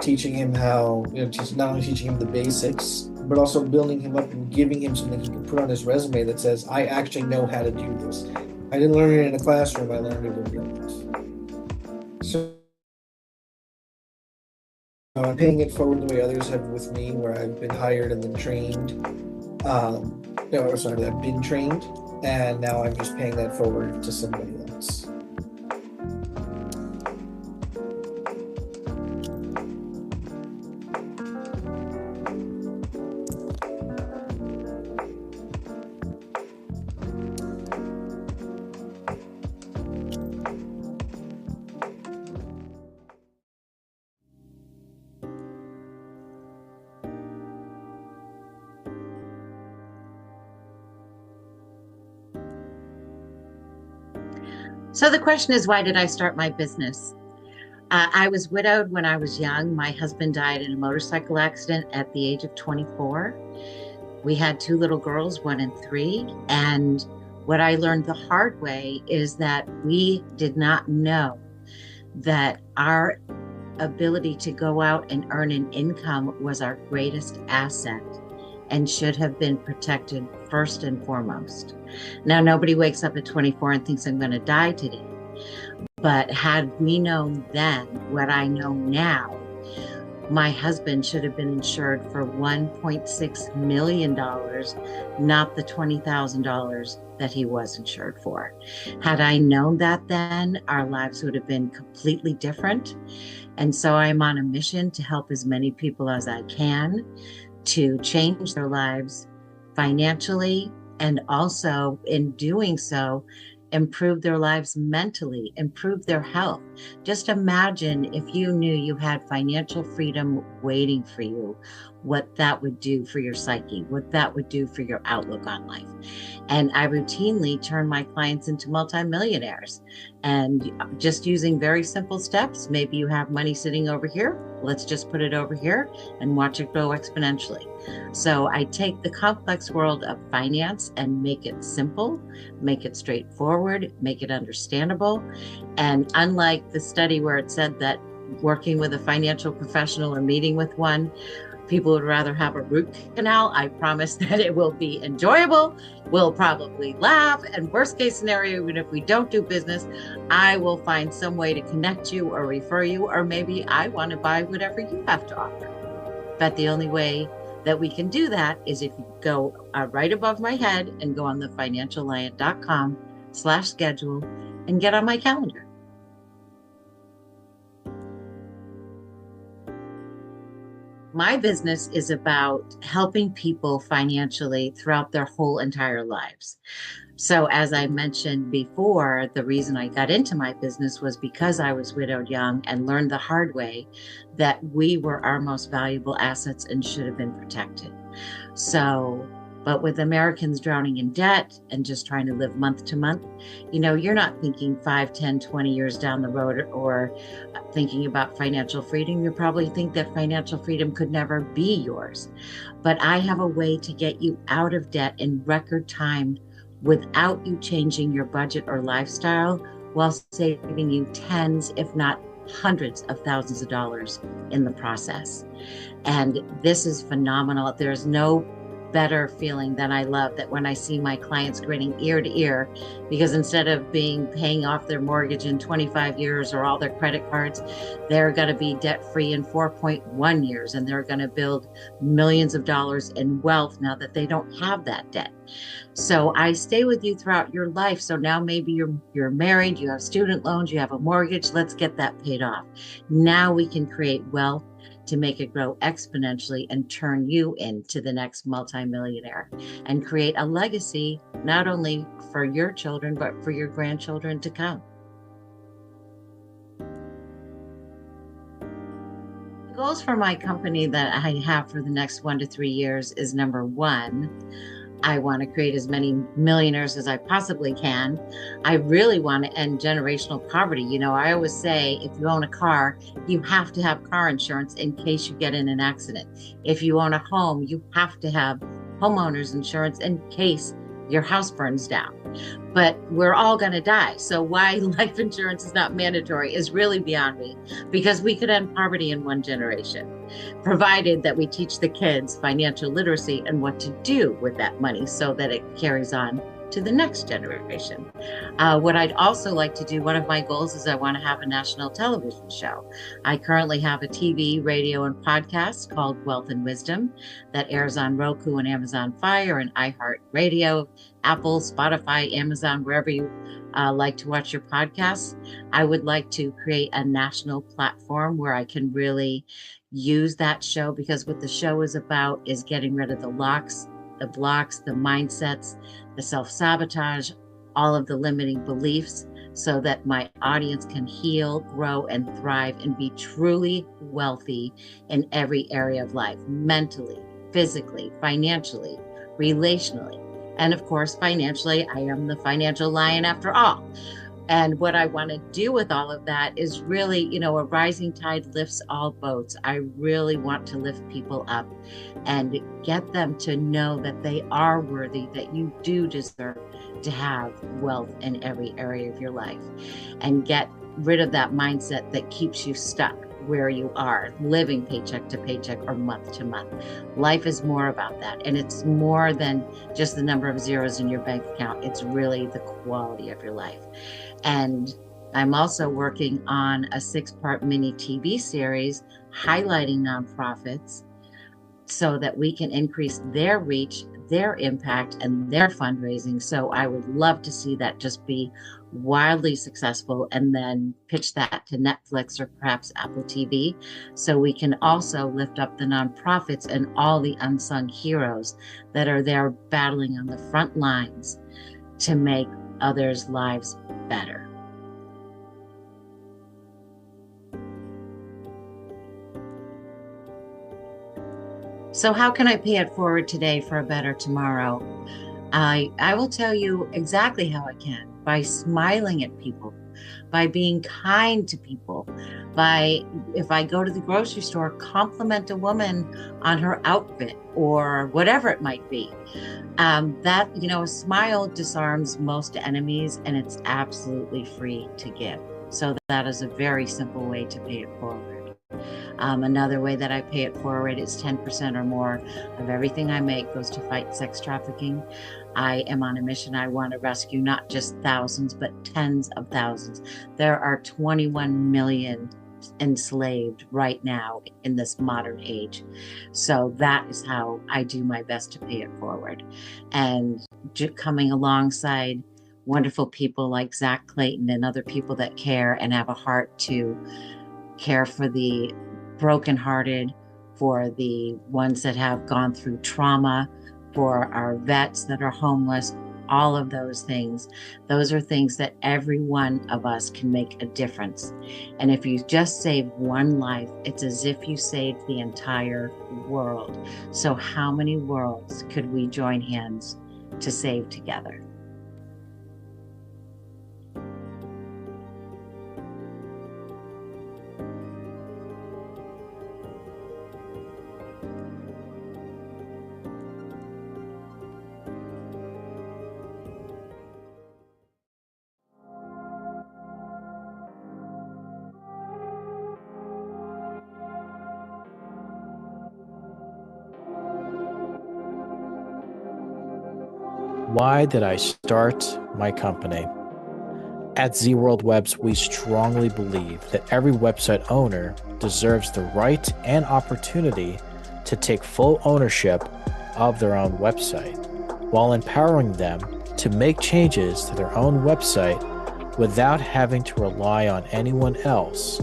teaching him how, not only teaching him the basics, but also building him up and giving him something he can put on his resume that says, I actually know how to do this. I didn't learn it in a classroom, I learned it in real life. So I'm paying it forward the way others have with me, where I've been hired and then trained. I've been trained, and now I'm just paying that forward to somebody else. So the question is, why did I start my business? I was widowed when I was young. My husband died in a motorcycle accident at the age of 24. We had 2 little girls, 1 and 3. And what I learned the hard way is that we did not know that our ability to go out and earn an income was our greatest asset and should have been protected first and foremost. Now, nobody wakes up at 24 and thinks I'm going to die today. But had we known then what I know now, my husband should have been insured for $1.6 million, not the $20,000 that he was insured for. Had I known that then, our lives would have been completely different. And so I'm on a mission to help as many people as I can to change their lives financially, and also in doing so, improve their lives mentally, improve their health. Just imagine if you knew you had financial freedom waiting for you, what that would do for your psyche, what that would do for your outlook on life. And I routinely turn my clients into multimillionaires, and just using very simple steps. Maybe you have money sitting over here. Let's just put it over here and watch it grow exponentially. So I take the complex world of finance and make it simple, make it straightforward, make it understandable. And unlike the study where it said that working with a financial professional or meeting with one, people would rather have a root canal, I promise that it will be enjoyable. We'll probably laugh, and worst case scenario, even if we don't do business, I will find some way to connect you or refer you, or maybe I want to buy whatever you have to offer. But the only way that we can do that is if you go right above my head and go on the financialliant.com/schedule and get on my calendar. My business is about helping people financially throughout their whole entire lives. So as I mentioned before, the reason I got into my business was because I was widowed young and learned the hard way that we were our most valuable assets and should have been protected. But with Americans drowning in debt and just trying to live month to month, you're not thinking 5, 10, 20 years down the road or thinking about financial freedom. You probably think that financial freedom could never be yours. But I have a way to get you out of debt in record time without you changing your budget or lifestyle, while saving you tens, if not hundreds of thousands of dollars in the process. And this is phenomenal. There's no better feeling than I love that when I see my clients grinning ear to ear, because instead of paying off their mortgage in 25 years or all their credit cards, they're going to be debt free in 4.1 years, and they're going to build millions of dollars in wealth now that they don't have that debt. So I stay with you throughout your life. So now maybe you're married, you have student loans, you have a mortgage. Let's get that paid off. Now we can create wealth to make it grow exponentially and turn you into the next multimillionaire and create a legacy, not only for your children, but for your grandchildren to come. The goals for my company that I have for the next 1 to 3 years is, number one, I want to create as many millionaires as I possibly can. I really want to end generational poverty. I always say, if you own a car, you have to have car insurance in case you get in an accident. If you own a home, you have to have homeowners insurance in case your house burns down. But we're all going to die. So why life insurance is not mandatory is really beyond me, because we could end poverty in one generation, provided that we teach the kids financial literacy and what to do with that money so that it carries on to the next generation. What I'd also like to do, one of my goals is I want to have a national television show. I currently have a TV, radio, and podcast called Wealth and Wisdom that airs on Roku and Amazon Fire and iHeartRadio, Apple, Spotify, Amazon, wherever you like to watch your podcasts. I would like to create a national platform where I can really use that show, because what the show is about is getting rid of the locks, the blocks, the mindsets, the self-sabotage, all of the limiting beliefs, so that my audience can heal, grow, and thrive and be truly wealthy in every area of life, mentally, physically, financially, relationally. And of course, financially, I am the financial lion after all. And what I want to do with all of that is really, a rising tide lifts all boats. I really want to lift people up and get them to know that they are worthy, that you do deserve to have wealth in every area of your life, and get rid of that mindset that keeps you stuck where you are living paycheck to paycheck or month to month. Life is more about that. And it's more than just the number of zeros in your bank account. It's really the quality of your life. And I'm also working on a 6-part mini TV series highlighting nonprofits so that we can increase their reach, their impact, and their fundraising. So I would love to see that just be wildly successful and then pitch that to Netflix or perhaps Apple TV, so we can also lift up the nonprofits and all the unsung heroes that are there battling on the front lines to make others' lives better. So how can I pay it forward today for a better tomorrow? I will tell you exactly how I can: by smiling at people, by being kind to people, by, if I go to the grocery store, compliment a woman on her outfit or whatever it might be. That, a smile disarms most enemies, and it's absolutely free to give. So that is a very simple way to pay it forward. Another way that I pay it forward is 10% or more of everything I make goes to fight sex trafficking. I am on a mission. I want to rescue not just thousands, but tens of thousands. There are 21 million enslaved right now in this modern age. So that is how I do my best to pay it forward. And coming alongside wonderful people like Zach Clayton and other people that care and have a heart to care for the brokenhearted, for the ones that have gone through trauma, for our vets that are homeless, all of those things. Those are things that every one of us can make a difference. And if you just save one life, it's as if you saved the entire world. So how many worlds could we join hands to save together? Why did I start my company? At Z World Webs, we strongly believe that every website owner deserves the right and opportunity to take full ownership of their own website, while empowering them to make changes to their own website without having to rely on anyone else.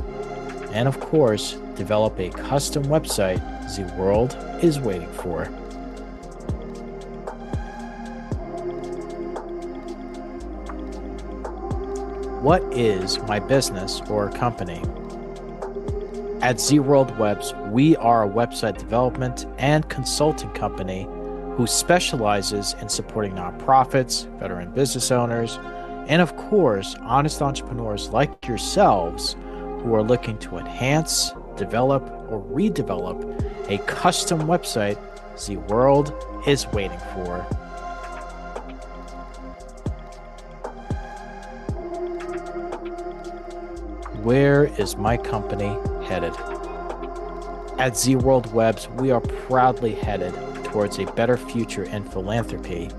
And of course, develop a custom website Z World is waiting for. What is my business or company? At Z World Webs, we are a website development and consulting company who specializes in supporting nonprofits, veteran business owners, and of course, honest entrepreneurs like yourselves who are looking to enhance, develop, or redevelop a custom website Z World is waiting for. Where is my company headed? At Z World Webs, we are proudly headed towards a better future in philanthropy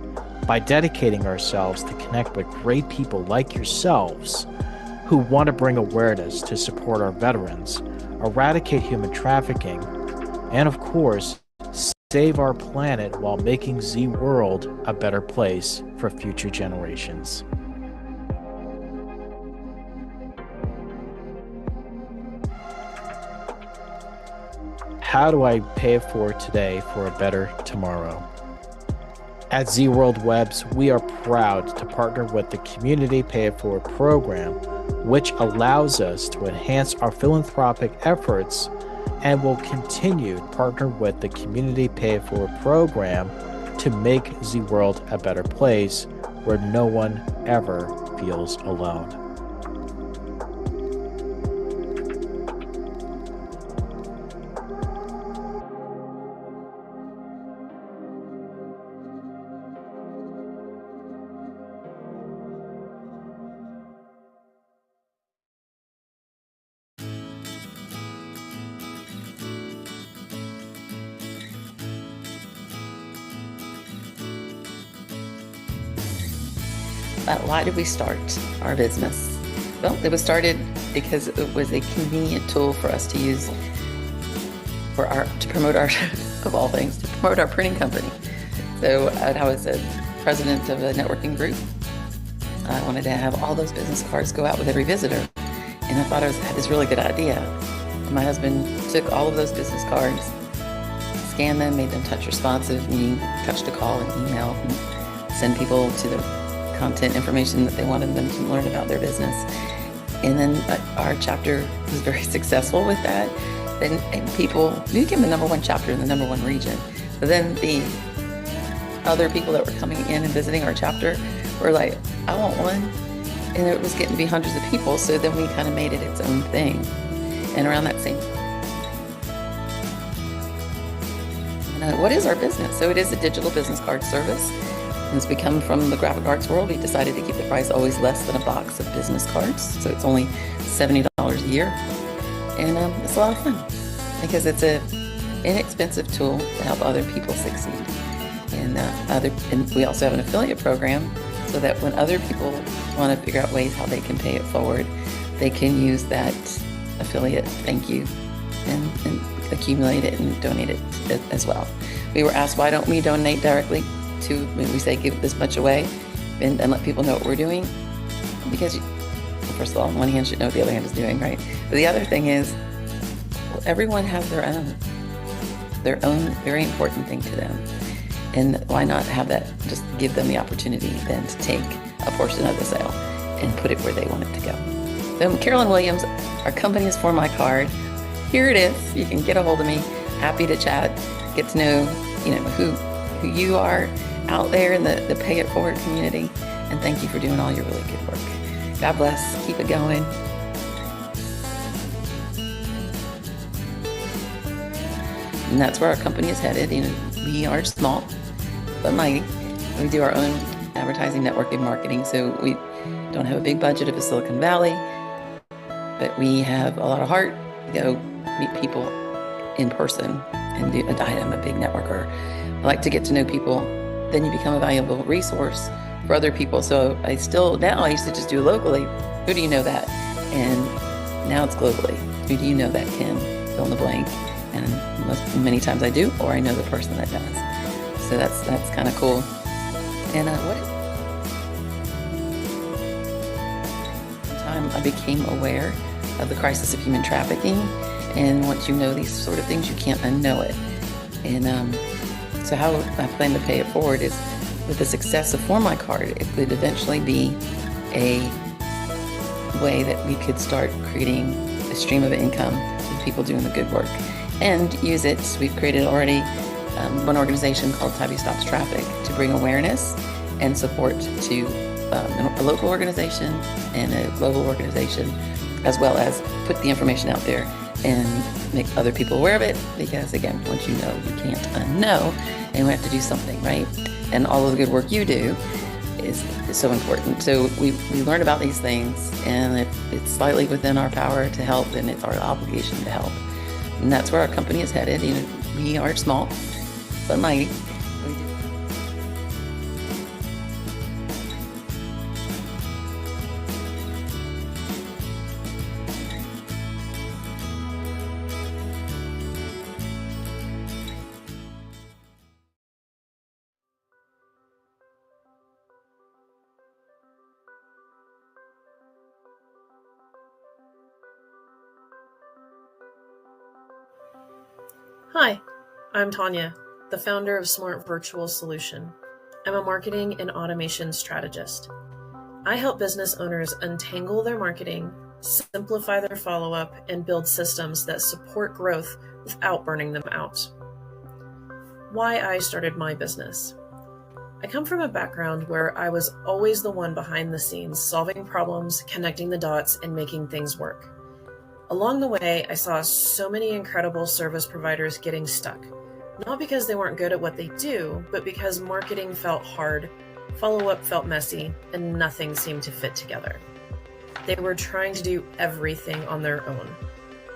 by dedicating ourselves to connect with great people like yourselves who want to bring awareness to support our veterans, eradicate human trafficking, and of course, save our planet while making Z World a better place for future generations. How do I pay it forward today for a better tomorrow? At Z World Webs, we are proud to partner with the Community Pay It Forward program, which allows us to enhance our philanthropic efforts, and will continue to partner with the Community Pay It Forward program to make Z World a better place where no one ever feels alone. Why did we start our business? Well, it was started because it was a convenient tool for us to use to promote our, of all things, to promote our printing company. So I was a president of a networking group. I wanted to have all those business cards go out with every visitor. And I thought I had this really good idea. And my husband took all of those business cards, scanned them, made them touch responsive, meaning touch to call and email, and send people to the content information that they wanted them to learn about their business. And then our chapter was very successful with that. And people, we became the #1 chapter in the #1 region. But then the other people that were coming in and visiting our chapter were like, I want one. And it was getting to be hundreds of people. So then we kind of made it its own thing. And around that same what is our business? So it is a digital business card service. As we come from the graphic arts world, we decided to keep the price always less than a box of business cards. So it's only $70 a year. And it's a lot of fun because it's an inexpensive tool to help other people succeed. And we also have an affiliate program so that when other people want to figure out ways how they can pay it forward, they can use that affiliate thank you and accumulate it and donate it as well. We were asked, why don't we donate directly to, we say give this much away and let people know what we're doing? Because first of all, one hand should know what the other hand is doing, right? But the other thing is, well, everyone has their own very important thing to them. And why not have that, just give them the opportunity then to take a portion of the sale and put it where they want it to go. So Carolyn Williams, our company is For My Card. Here it is. You can get a hold of me. Happy to chat, get to know, who you are out there in the Pay It Forward community. And thank you for doing all your really good work. God bless. Keep it going. And that's where our company is headed. We are small, but mighty. We do our own advertising, networking, marketing. So we don't have a big budget of a Silicon Valley, but we have a lot of heart to go meet people in person and do. I'm a big networker. I like to get to know people. Then you become a valuable resource for other people. So I used to just do locally. Who do you know that? And now it's globally. Who do you know that can fill in the blank? And many times I do, or I know the person that does. So that's kind of cool. And time I became aware of the crisis of human trafficking. And once you know these sort of things, you can't unknow it. And so how I plan to pay it forward is with the success of For My Card, it could eventually be a way that we could start creating a stream of income with people doing the good work and use it. We've created already one organization called Tabby Stops Traffic to bring awareness and support to a local organization and a global organization, as well as put the information out there and make other people aware of it. Because again, once you know, you can't unknow, and we have to do something, right? And all of the good work you do is so important. So we learn about these things, and if it's slightly within our power to help, then it's our obligation to help. And that's where our company is headed. We are small, but mighty. Hi, I'm Tanya, the founder of Smart Virtual Solution. I'm a marketing and automation strategist. I help business owners untangle their marketing, simplify their follow-up, and build systems that support growth without burning them out. Why I started my business. I come from a background where I was always the one behind the scenes, solving problems, connecting the dots, and making things work. Along the way, I saw so many incredible service providers getting stuck, not because they weren't good at what they do, but because marketing felt hard, follow-up felt messy, and nothing seemed to fit together. They were trying to do everything on their own.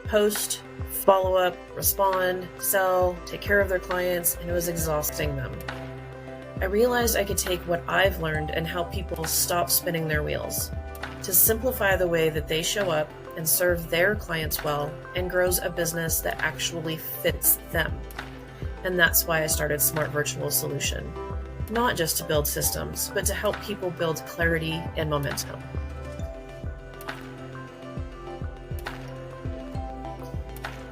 Post, follow-up, respond, sell, take care of their clients, and it was exhausting them. I realized I could take what I've learned and help people stop spinning their wheels, to simplify the way that they show up and serve their clients well, and grows a business that actually fits them. And that's why I started Smart Virtual Solution, not just to build systems, but to help people build clarity and momentum.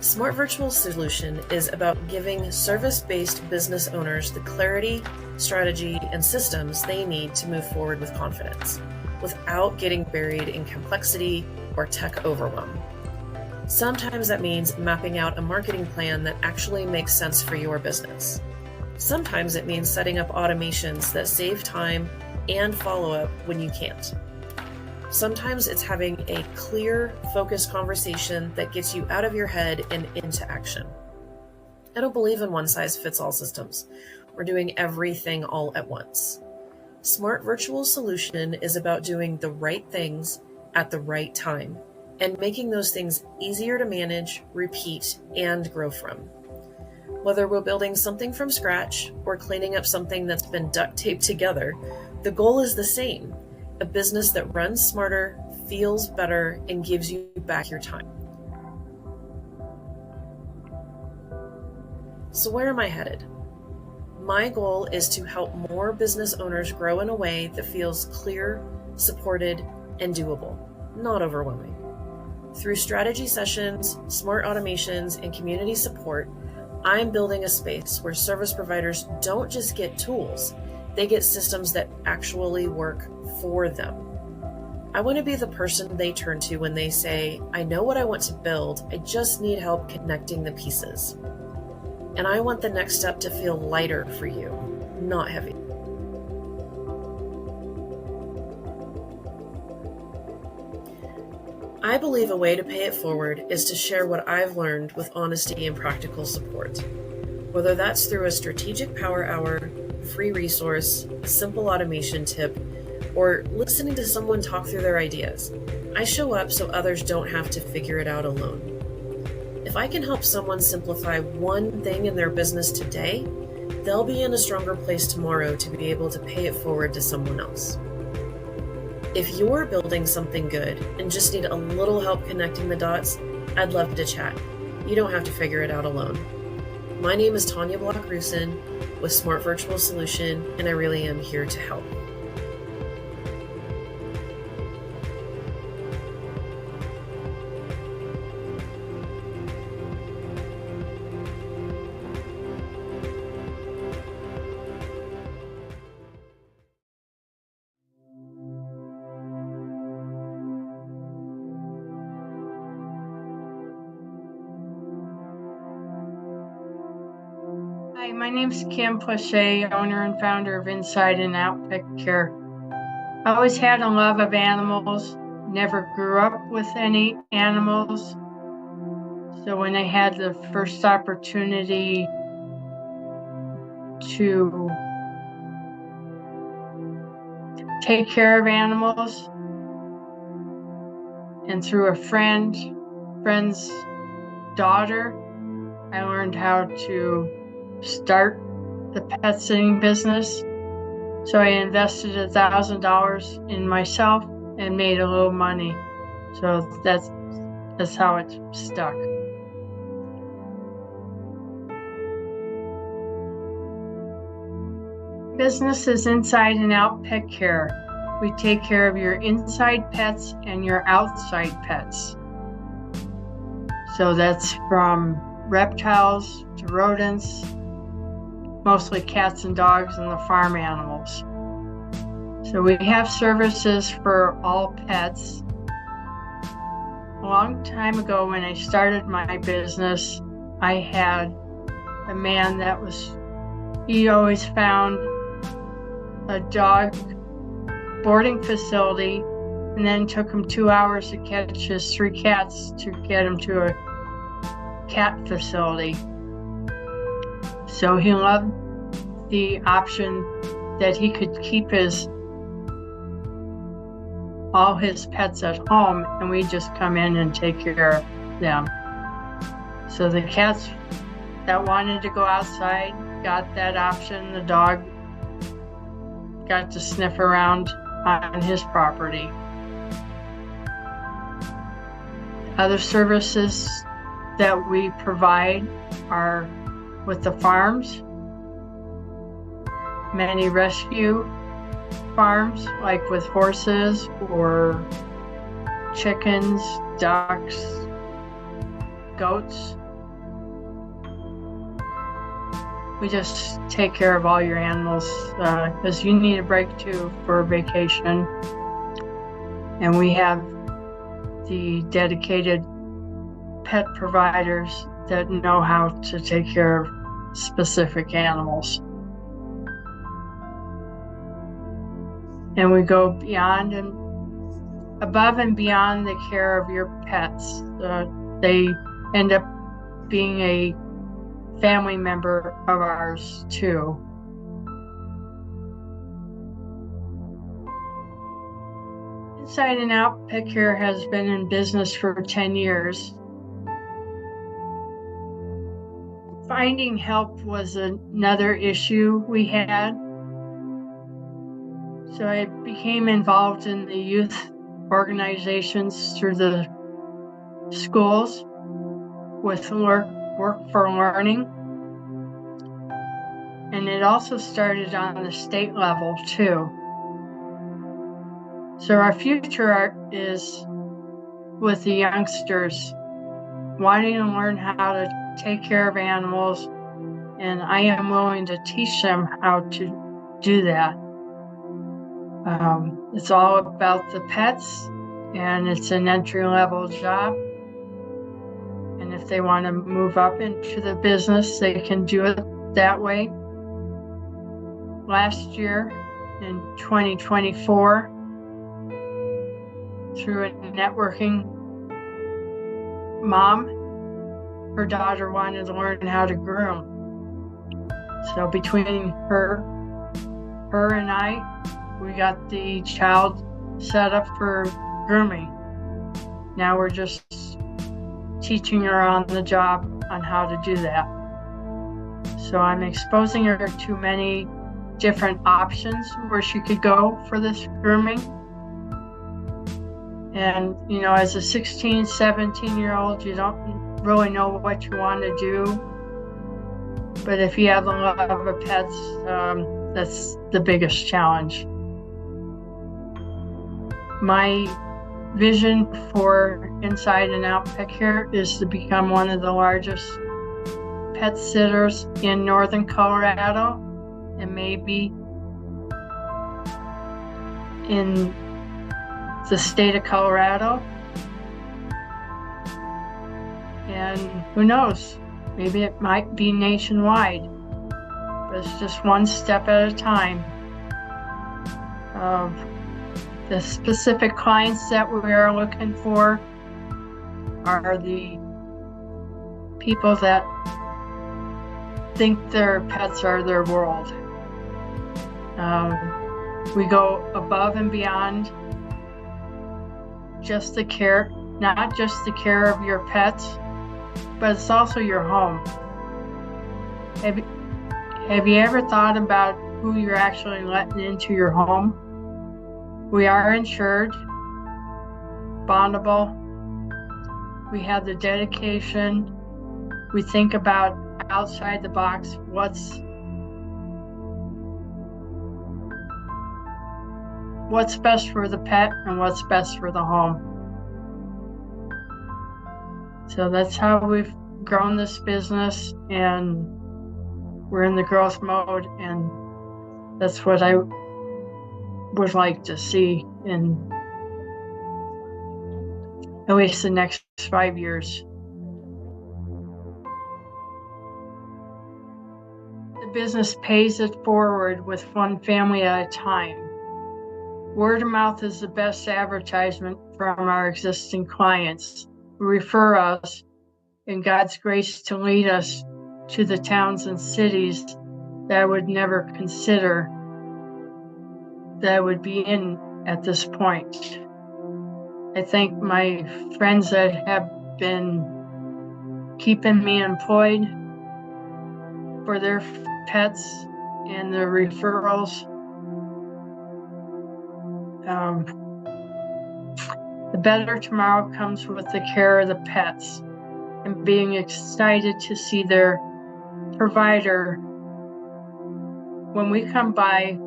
Smart Virtual Solution is about giving service-based business owners the clarity, strategy, and systems they need to move forward with confidence, without getting buried in complexity or tech overwhelm. Sometimes that means mapping out a marketing plan that actually makes sense for your business. Sometimes it means setting up automations that save time and follow-up when you can't. Sometimes it's having a clear, focused conversation that gets you out of your head and into action. I don't believe in one-size-fits-all systems. We're doing everything all at once. Smart Virtual Solution is about doing the right things at the right time and making those things easier to manage, repeat, and grow from. Whether we're building something from scratch or cleaning up something that's been duct taped together, the goal is the same: a business that runs smarter, feels better, and gives you back your time. So where am I headed? My goal is to help more business owners grow in a way that feels clear, supported, and doable, not overwhelming. Through strategy sessions, smart automations, and community support, I'm building a space where service providers don't just get tools, they get systems that actually work for them. I want to be the person they turn to when they say, I know what I want to build, I just need help connecting the pieces. And I want the next step to feel lighter for you, not heavy. I believe a way to pay it forward is to share what I've learned with honesty and practical support. Whether that's through a strategic power hour, free resource, a simple automation tip, or listening to someone talk through their ideas, I show up so others don't have to figure it out alone. If I can help someone simplify one thing in their business today, they'll be in a stronger place tomorrow to be able to pay it forward to someone else. If you're building something good and just need a little help connecting the dots, I'd love to chat. You don't have to figure it out alone. My name is Tanya Block-Rusin with Smart Virtual Solution, and I really am here to help. Hi, my name's Kim Poche, owner and founder of Inside and Out Pet Care. I always had a love of animals, never grew up with any animals. So when I had the first opportunity to take care of animals, and through a friend's daughter, I learned how to start the pet sitting business. So I invested $1,000 in myself and made a little money. So that's how it stuck. Business is Inside and Out Pet Care. We take care of your inside pets and your outside pets. So that's from reptiles to rodents, mostly cats and dogs and the farm animals. So we have services for all pets. A long time ago when I started my business, I had a man he always found a dog boarding facility and then took him 2 hours to catch his 3 cats to get him to a cat facility. So he loved the option that he could keep all his pets at home, and we just come in and take care of them. So the cats that wanted to go outside got that option. The dog got to sniff around on his property. Other services that we provide are with the farms, many rescue farms, like with horses or chickens, ducks, goats. We just take care of all your animals because you need a break too for a vacation. And we have the dedicated pet providers that know how to take care of specific animals. And we go beyond and above and beyond the care of your pets. They end up being a family member of ours too. Inside and Out Pet Care has been in business for 10 years. Finding help was another issue we had. So I became involved in the youth organizations through the schools with Work for Learning. And it also started on the state level too. So our future is with the youngsters wanting to learn how to take care of animals, and I am willing to teach them how to do that. It's all about the pets, and it's an entry-level job. And if they want to move up into the business, they can do it that way. Last year, in 2024, through a networking mom, her daughter wanted to learn how to groom. So between her and I, we got the child set up for grooming. Now we're just teaching her on the job on how to do that. So I'm exposing her to many different options where she could go for this grooming. And, you know, as a 16, 17-year-old, you don't really know what you want to do. But if you have the love of pets, that's the biggest challenge. My vision for Inside and Out Pet Care is to become one of the largest pet sitters in northern Colorado and maybe in the state of Colorado. And who knows, maybe it might be nationwide, but it's just one step at a time. The specific clients that we are looking for are the people that think their pets are their world. We go above and beyond just the care, not just the care of your pets, but it's also your home. Have you ever thought about who you're actually letting into your home? We are insured, bondable. We have the dedication. We think about outside the box, what's best for the pet and what's best for the home. So that's how we've grown this business, and we're in the growth mode, and that's what I would like to see in at least the next 5 years. The business pays it forward with one family at a time. Word of mouth is the best advertisement from our existing clients who refer us in God's grace to lead us to the towns and cities that I would never consider that I would be in at this point. I thank my friends that have been keeping me employed for their pets and the referrals. The better tomorrow comes with the care of the pets and being excited to see their provider when we come by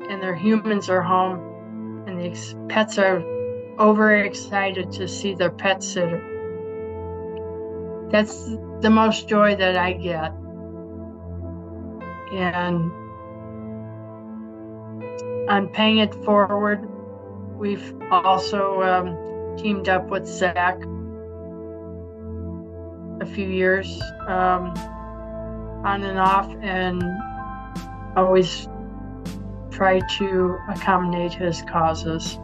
and their humans are home and the pets are overexcited to see their pet sitter. That's the most joy that I get. And I'm paying it forward. We've also teamed up with Zach a few years on and off, and always try to accommodate his causes.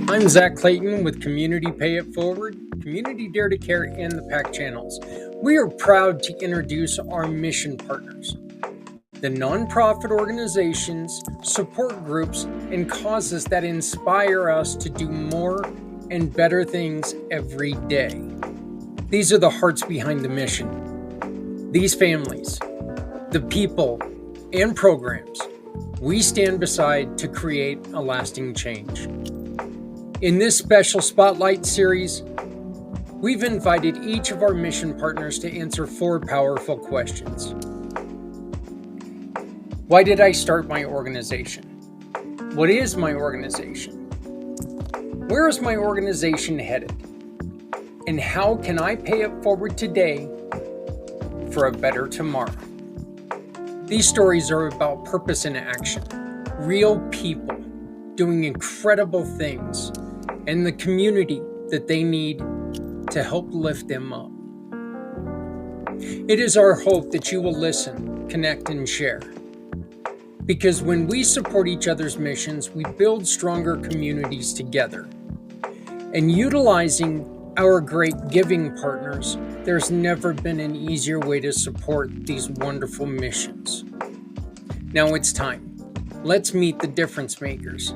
I'm Zach Clayton with Community Pay It Forward, Community Dare to Care, and the PAC channels. We are proud to introduce our mission partners, the nonprofit organizations, support groups, and causes that inspire us to do more and better things every day. These are the hearts behind the mission. These families, the people, and programs we stand beside to create a lasting change. In this special Spotlight series, we've invited each of our mission partners to answer 4 powerful questions. Why did I start my organization? What is my organization? Where is my organization headed? And how can I pay it forward today for a better tomorrow? These stories are about purpose in action, real people doing incredible things, and the community that they need to help lift them up. It is our hope that you will listen, connect, and share. Because when we support each other's missions, we build stronger communities together. And utilizing our great giving partners, there's never been an easier way to support these wonderful missions. Now it's time. Let's meet the difference makers.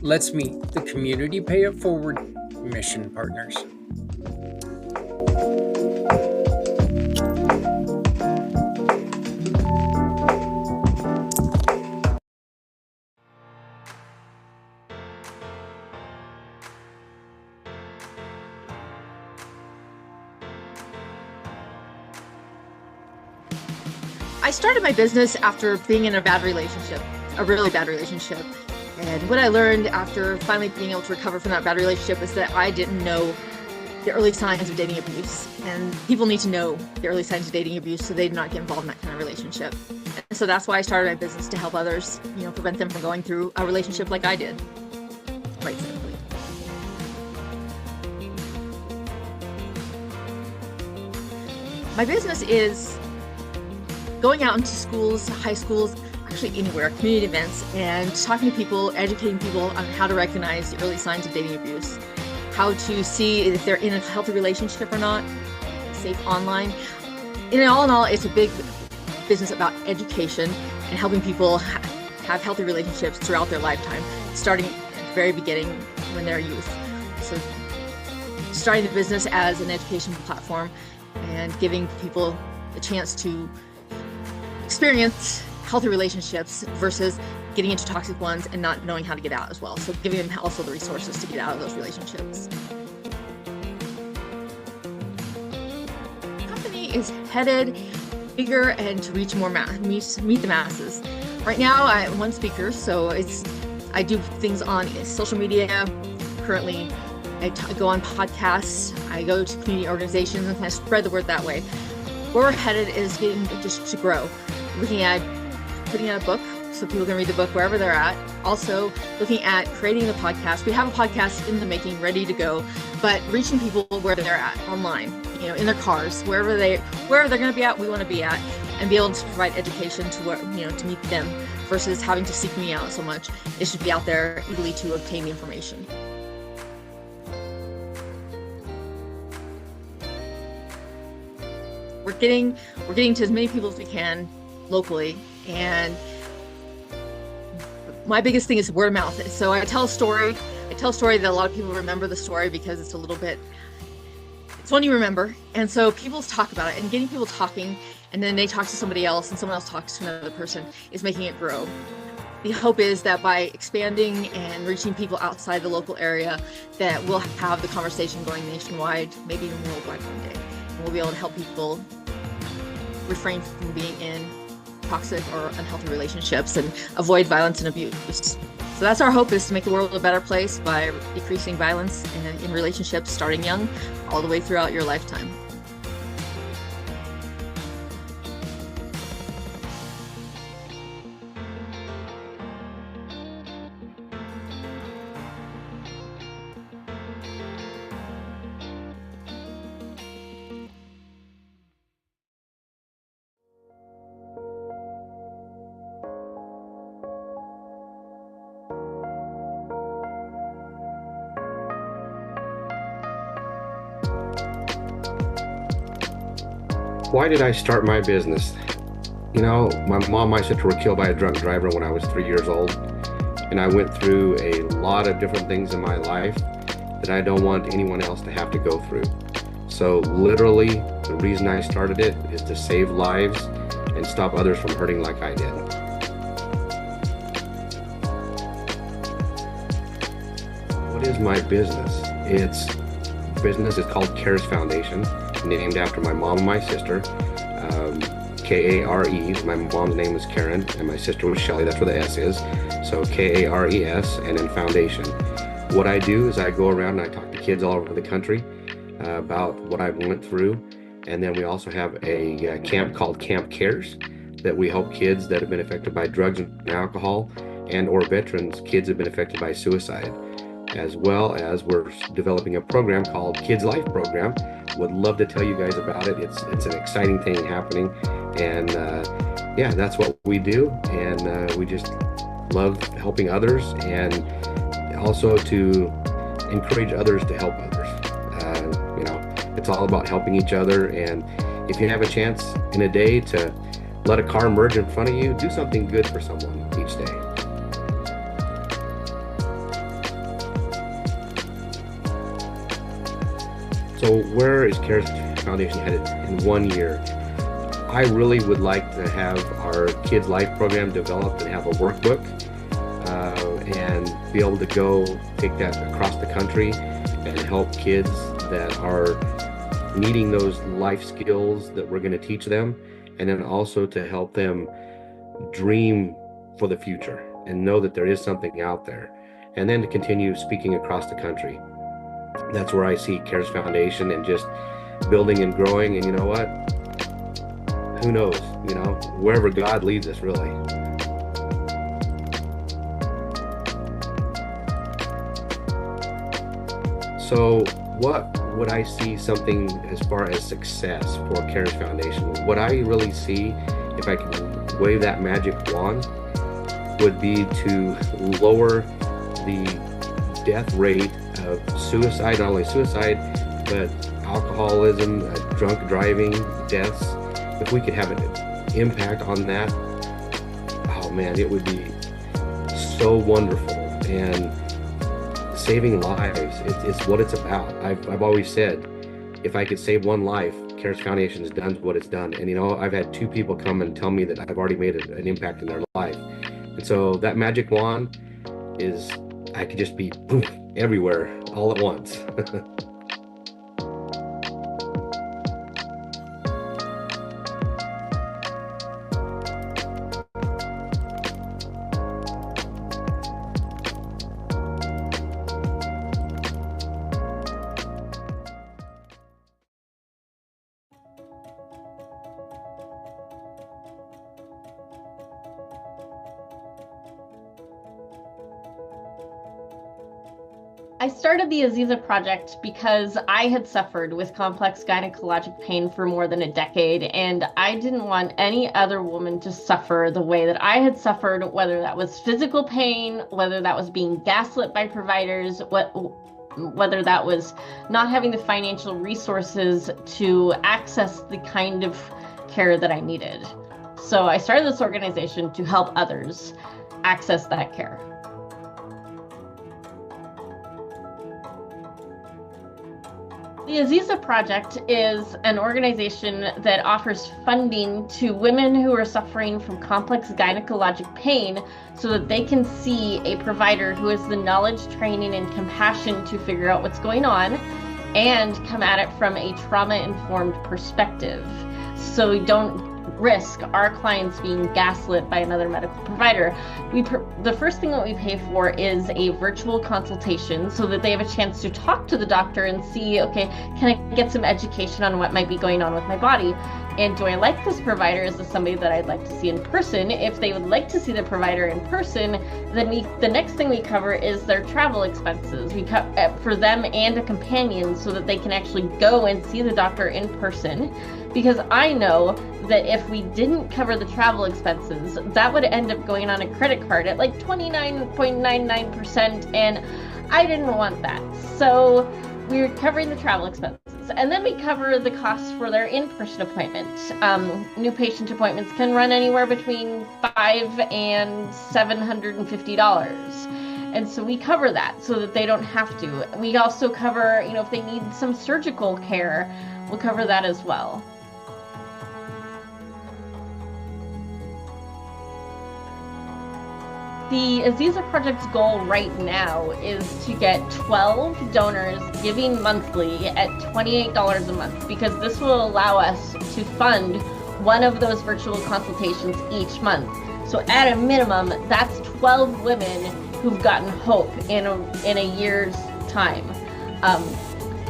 Let's meet the Community Pay It Forward mission partners. I started my business after being in a bad relationship, a really bad relationship. And what I learned after finally being able to recover from that bad relationship is that I didn't know the early signs of dating abuse. And people need to know the early signs of dating abuse so they do not get involved in that kind of relationship. And so that's why I started my business, to help others, prevent them from going through a relationship like I did. Quite simply. My business is going out into schools, high schools, actually anywhere, community events, and talking to people, educating people on how to recognize the early signs of dating abuse, how to see if they're in a healthy relationship or not, safe online. In all, it's a big business about education and helping people have healthy relationships throughout their lifetime, starting at the very beginning when they're youth. So starting the business as an education platform and giving people a chance to experience healthy relationships versus getting into toxic ones and not knowing how to get out as well. So giving them also the resources to get out of those relationships. The company is headed bigger and to reach more meet the masses. Right now I'm one speaker, so I do things on social media. Currently I go on podcasts, I go to community organizations and kind of spread the word that way. Where we're headed is getting just to grow. Looking at putting out a book so people can read the book wherever they're at. Also looking at creating the podcast. We have a podcast in the making, ready to go, but reaching people where they're at online, in their cars, wherever they're going to be at, we want to be at, and be able to provide education to to meet them versus having to seek me out so much. It should be out there easily to obtain the information. getting to as many people as we can locally, and my biggest thing is word of mouth. So I tell a story that a lot of people remember the story because it's one you remember, and so people talk about it, and getting people talking, and then they talk to somebody else, and someone else talks to another person, is making it grow. The hope is that by expanding and reaching people outside the local area, that we'll have the conversation going nationwide, maybe even worldwide one day. And we'll be able to help people refrain from being in toxic or unhealthy relationships and avoid violence and abuse. So that's our hope, is to make the world a better place by decreasing violence in relationships, starting young, all the way throughout your lifetime. Why did I start my business? You know, my mom and my sister were killed by a drunk driver when I was 3 years old. And I went through a lot of different things in my life that I don't want anyone else to have to go through. So literally, the reason I started it is to save lives and stop others from hurting like I did. What is my business? Business is called CARES Foundation, named after my mom and my sister. K-A-R-E, my mom's name was Karen and my sister was Shelly, that's where the S is. So K-A-R-E-S and then foundation. What I do is I go around and I talk to kids all over the country about what I went through. And then we also have a camp called Camp Cares that we help kids that have been affected by drugs and alcohol, and or veterans, kids that have been affected by suicide. As well as we're developing a program called Kids Life Program. Would love to tell you guys about it. It's an exciting thing happening, and yeah, that's what we do, and we just love helping others, and also to encourage others to help others. You know, it's all about helping each other, and if you have a chance in a day to let a car merge in front of you, do something good for someone each day. So where is CARES Foundation headed in 1 year? I really would like to have our Kids Life program developed and have a workbook and be able to go take that across the country and help kids that are needing those life skills that we're going to teach them, and then also to help them dream for the future and know that there is something out there, and then to continue speaking across the country. That's where I see CARES Foundation, and just building and growing. And you know what? Who knows? You know, wherever God leads us, really. So what would I see something as far as success for CARES Foundation? What I really see, if I could wave that magic wand, would be to lower the death rate of suicide, not only suicide, but alcoholism, drunk driving, deaths. If we could have an impact on that, oh man, it would be so wonderful. And saving lives, it's what it's about. I've always said, if I could save one life, CARES Foundation has done what it's done. And you know, I've had 2 people come and tell me that I've already made an impact in their life. And so that magic wand is, I could just be poof, everywhere all at once. I started the Aziza Project because I had suffered with complex gynecologic pain for more than a decade, and I didn't want any other woman to suffer the way that I had suffered, whether that was physical pain, whether that was being gaslit by providers, whether that was not having the financial resources to access the kind of care that I needed. So I started this organization to help others access that care. The Aziza Project is an organization that offers funding to women who are suffering from complex gynecologic pain so that they can see a provider who has the knowledge, training, and compassion to figure out what's going on and come at it from a trauma-informed perspective. So we don't risk our clients being gaslit by another medical provider. The first thing that we pay for is a virtual consultation so that they have a chance to talk to the doctor and see, okay, can I get some education on what might be going on with my body? And do I like this provider? Is this somebody that I'd like to see in person? If they would like to see the provider in person, then the next thing we cover is their travel expenses. We for them and a companion so that they can actually go and see the doctor in person. Because I know that if we didn't cover the travel expenses, that would end up going on a credit card at like 29.99%, and I didn't want that. So we're covering the travel expenses. And then we cover the costs for their in-person appointments. New patient appointments can run anywhere between $500 and $750. And so we cover that so that they don't have to. We also cover, if they need some surgical care, we'll cover that as well. The Aziza Project's goal right now is to get 12 donors giving monthly at $28 a month, because this will allow us to fund one of those virtual consultations each month. So at a minimum, that's 12 women who've gotten hope in a year's time.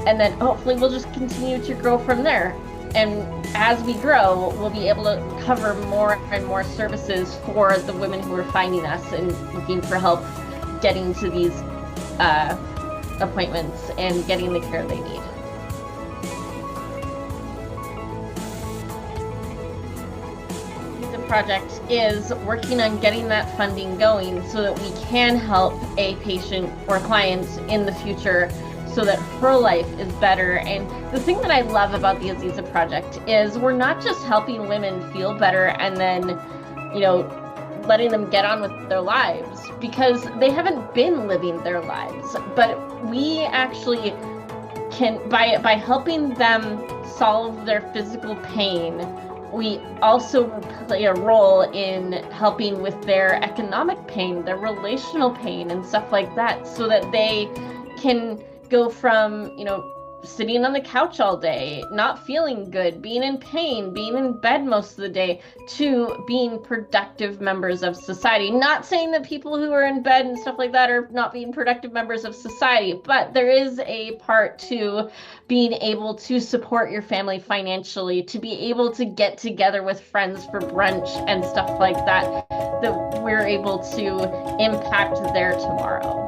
And then hopefully we'll just continue to grow from there. And as we grow, we'll be able to cover more and more services for the women who are finding us and looking for help getting to these appointments and getting the care they need. The project is working on getting that funding going so that we can help a patient or client in the future so that her life is better. And the thing that I love about the Aziza Project is we're not just helping women feel better and then, letting them get on with their lives, because they haven't been living their lives. But we actually can, by helping them solve their physical pain, we also play a role in helping with their economic pain, their relational pain, and stuff like that, so that they can go from, sitting on the couch all day, not feeling good, being in pain, being in bed most of the day, to being productive members of society. Not saying that people who are in bed and stuff like that are not being productive members of society, but there is a part to being able to support your family financially, to be able to get together with friends for brunch and stuff like that, that we're able to impact their tomorrow.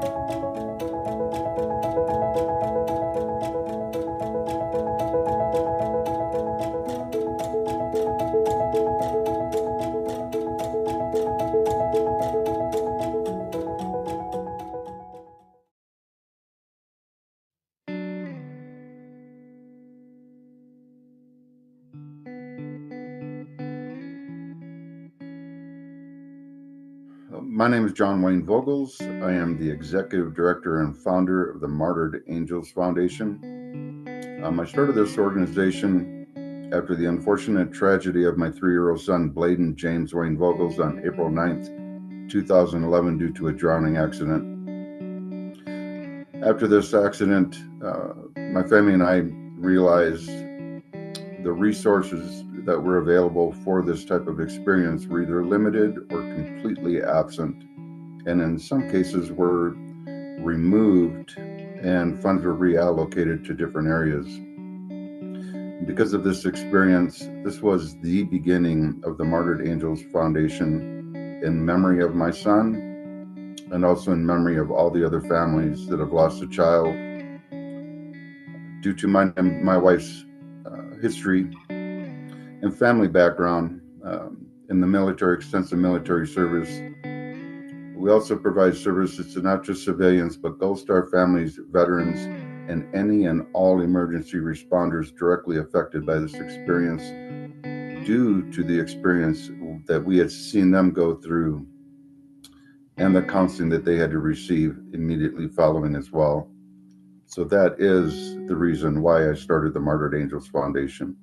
My name is John Wayne Vogels. I am the Executive Director and founder of the Martyred Angels Foundation. I started this organization after the unfortunate tragedy of my 3-year-old son, Bladen James Wayne Vogels, on April 9th, 2011, due to a drowning accident. After this accident, my family and I realized the resources that were available for this type of experience were either limited or completely absent, and in some cases were removed and funds were reallocated to different areas. Because of this experience, this was the beginning of the Martyred Angels Foundation in memory of my son, and also in memory of all the other families that have lost a child due to my wife's history and family background in the military, extensive military service. We also provide services to not just civilians, but Gold Star families, veterans, and any and all emergency responders directly affected by this experience due to the experience that we had seen them go through and the counseling that they had to receive immediately following as well. So that is the reason why I started the Martyred Angels Foundation.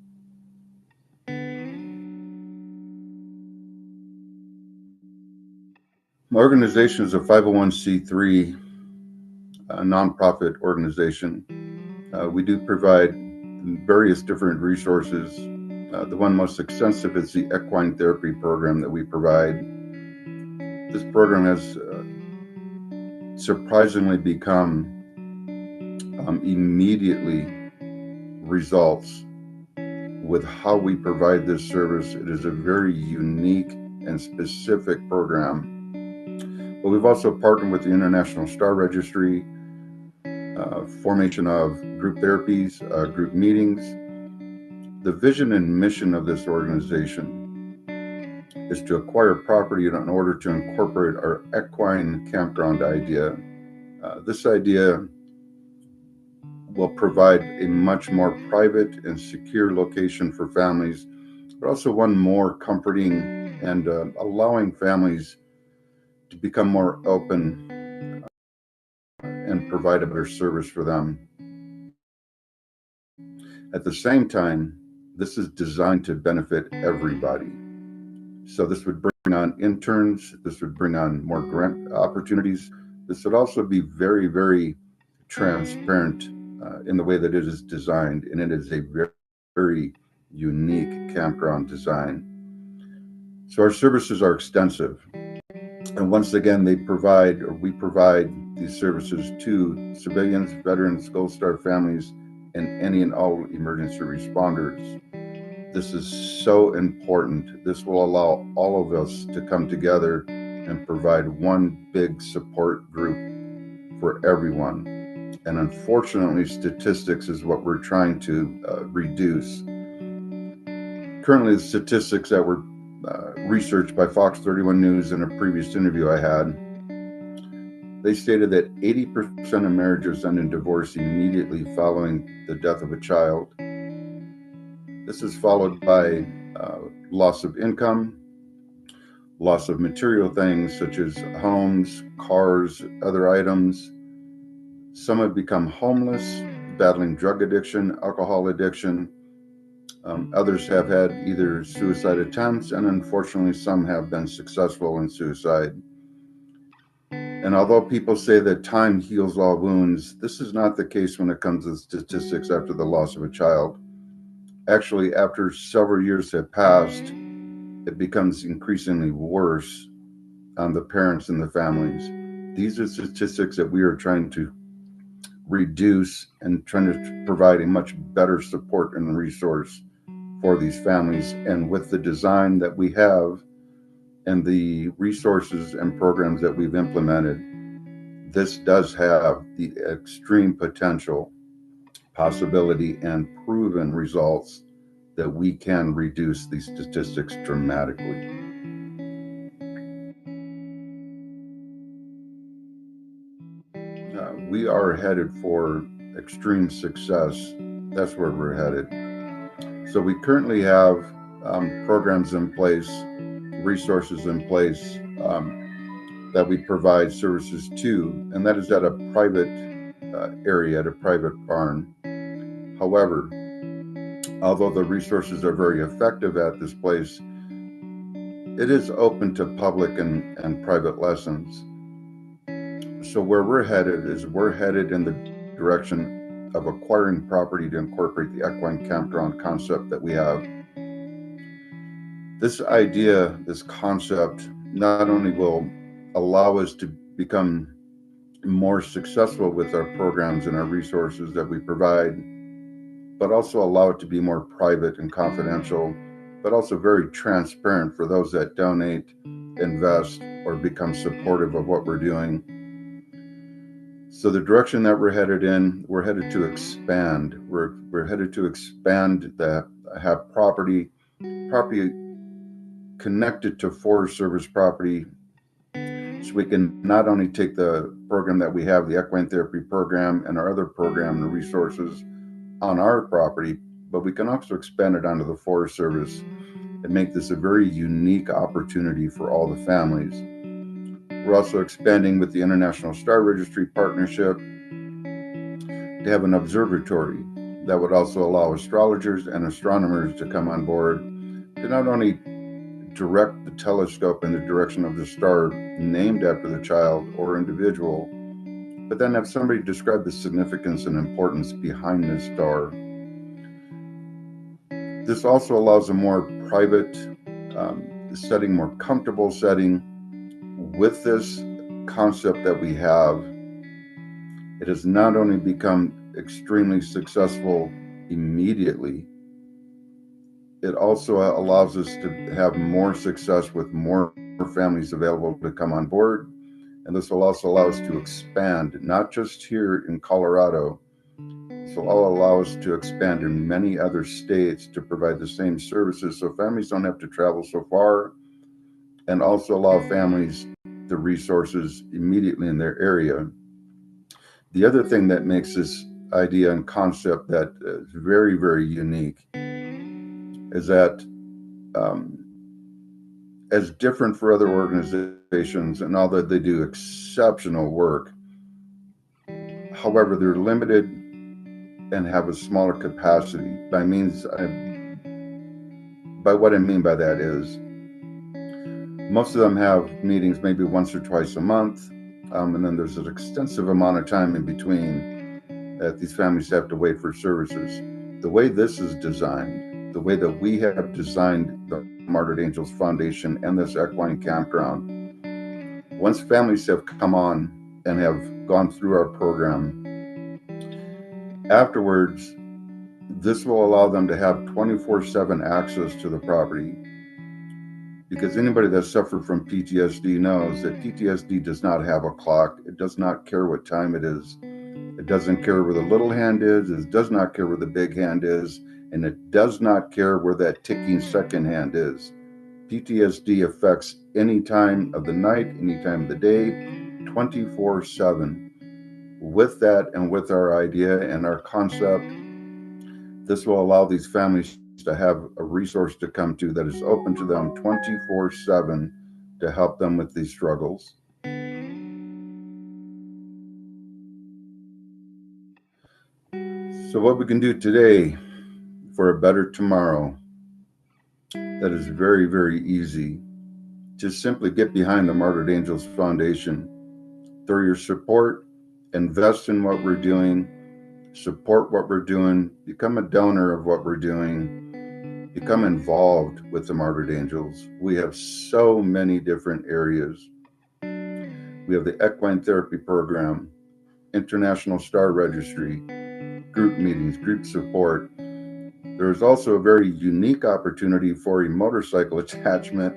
My organization is a 501c3 nonprofit organization. We do provide various different resources. The one most extensive is the equine therapy program that we provide. This program has surprisingly become immediately results with how we provide this service. It is a very unique and specific program. But we've also partnered with the International Star Registry, formation of group therapies, group meetings. The vision and mission of this organization is to acquire property in order to incorporate our equine campground idea. This idea will provide a much more private and secure location for families, but also one more comforting and allowing families to become more open and provide a better service for them. At the same time, this is designed to benefit everybody. So this would bring on interns, this would bring on more grant opportunities. This would also be very, very transparent in the way that it is designed, and it is a very, very unique campground design. So our services are extensive. And once again, we provide these services to civilians, veterans, Gold Star families, and any and all emergency responders. This is so important. This will allow all of us to come together and provide one big support group for everyone. And unfortunately, statistics is what we're trying to reduce. Currently, the statistics that were researched by Fox 31 News in a previous interview I had, they stated that 80% of marriages end in divorce immediately following the death of a child. This is followed by loss of income, loss of material things such as homes, cars, other items. Some have become homeless, battling drug addiction, alcohol addiction. Others have had either suicide attempts, and unfortunately, some have been successful in suicide. And although people say that time heals all wounds, this is not the case when it comes to statistics after the loss of a child. Actually, after several years have passed, it becomes increasingly worse on the parents and the families. These are statistics that we are trying to reduce and trying to provide a much better support and resource for these families. And with the design that we have and the resources and programs that we've implemented, this does have the extreme potential, possibility, and proven results that we can reduce these statistics dramatically. We are headed for extreme success. That's where we're headed. So we currently have programs in place, resources in place that we provide services to, and that is at a private area, at a private barn. However, although the resources are very effective at this place, it is open to public and private lessons. So where we're headed in the direction of acquiring property to incorporate the equine campground concept that we have. This idea, this concept, not only will allow us to become more successful with our programs and our resources that we provide, but also allow it to be more private and confidential, but also very transparent for those that donate, invest, or become supportive of what we're doing. So the direction that we're headed in, we're headed to expand. We're headed to expand have property connected to Forest Service property, So we can not only take the program that we have, the equine therapy program, and our other program and resources on our property, but we can also expand it onto the Forest Service and make this a very unique opportunity for all the families. We're also expanding with the International Star Registry partnership to have an observatory that would also allow astrologers and astronomers to come on board to not only direct the telescope in the direction of the star named after the child or individual, but then have somebody describe the significance and importance behind this star. This also allows a more private setting, more comfortable setting. With this concept that we have, it has not only become extremely successful immediately, it also allows us to have more success with more families available to come on board. And this will also allow us to expand, not just here in Colorado. This will all allow us to expand in many other states to provide the same services so families don't have to travel so far, and also allow families the resources immediately in their area. The other thing that makes this idea and concept that is very, very unique is that as different for other organizations, and although they do exceptional work, however, they're limited and have a smaller capacity. By what I mean by that is, most of them have meetings maybe once or twice a month, and then there's an extensive amount of time in between that these families have to wait for services. The way this is designed, the way that we have designed the Martyred Angels Foundation and this equine campground, once families have come on and have gone through our program, afterwards, this will allow them to have 24/7 access to the property. Because anybody that suffered from PTSD knows that PTSD does not have a clock. It does not care what time it is. It doesn't care where the little hand is. It does not care where the big hand is. And it does not care where that ticking second hand is. PTSD affects any time of the night, any time of the day, 24/7. With that and with our idea and our concept, this will allow these families to have a resource to come to that is open to them 24/7 to help them with these struggles. So what we can do today for a better tomorrow, that is very, very easy. Just simply get behind the Martyred Angels Foundation. Through your support, invest in what we're doing, support what we're doing, become a donor of what we're doing, become involved with the Martyred Angels. We have so many different areas. We have the equine therapy program, International Star Registry, group meetings, group support. There is also a very unique opportunity for a motorcycle attachment,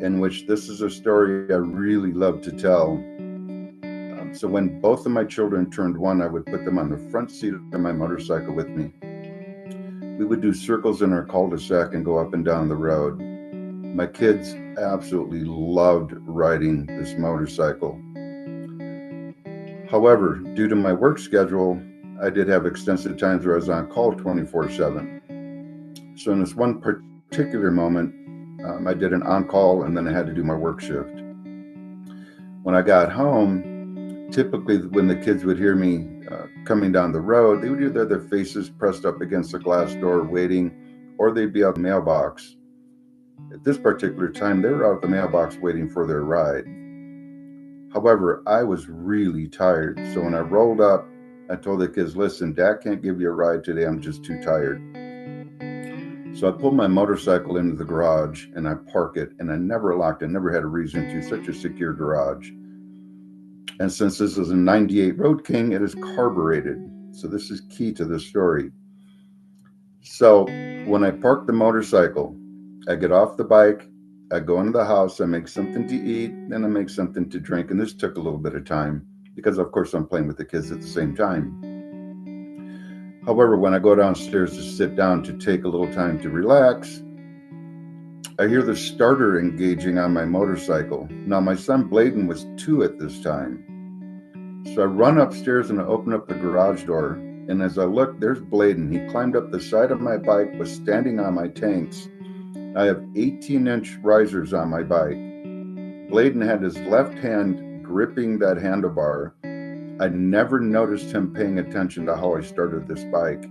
in which this is a story I really love to tell. So when both of my children turned 1, I would put them on the front seat of my motorcycle with me. We would do circles in our cul-de-sac and go up and down the road. My kids absolutely loved riding this motorcycle. However, due to my work schedule, I did have extensive times where I was on call 24/7. So in this one particular moment, I did an on-call and then I had to do my work shift. When I got home, typically when the kids would hear me coming down the road, they would either have their faces pressed up against the glass door waiting, or they'd be out the mailbox. At this particular time, they were out at the mailbox waiting for their ride. However, I was really tired. So when I rolled up, I told the kids, listen, Dad can't give you a ride today. I'm just too tired. So I pulled my motorcycle into the garage and I park it, and I never locked it, never had a reason to, such a secure garage. And since this is a 98 Road King, it is carbureted. So this is key to this story. So when I park the motorcycle, I get off the bike, I go into the house, I make something to eat, then I make something to drink. And this took a little bit of time because, of course, I'm playing with the kids at the same time. However, when I go downstairs to sit down to take a little time to relax, I hear the starter engaging on my motorcycle. Now, my son Bladen was 2 at this time. So I run upstairs and I open up the garage door. And as I look, there's Bladen. He climbed up the side of my bike, was standing on my tanks. I have 18-inch risers on my bike. Bladen had his left hand gripping that handlebar. I never noticed him paying attention to how I started this bike.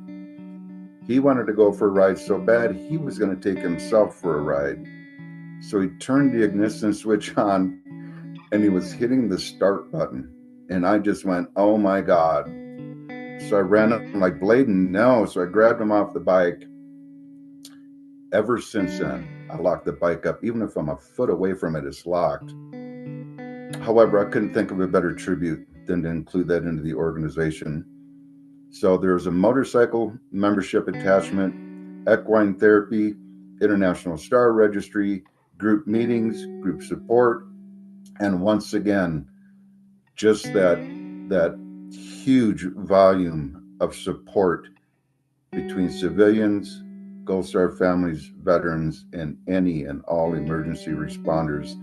He wanted to go for a ride so bad, he was going to take himself for a ride. So he turned the ignition switch on and he was hitting the start button. And I just went, oh my God. So I ran up, I'm like, Bladen, no. So I grabbed him off the bike. Ever since then, I locked the bike up. Even if I'm a foot away from it, it's locked. However, I couldn't think of a better tribute than to include that into the organization. So there's a motorcycle membership attachment, equine therapy, international star registry, group meetings, group support, and once again, just that huge volume of support between civilians, Gold Star families, veterans, and any and all emergency responders.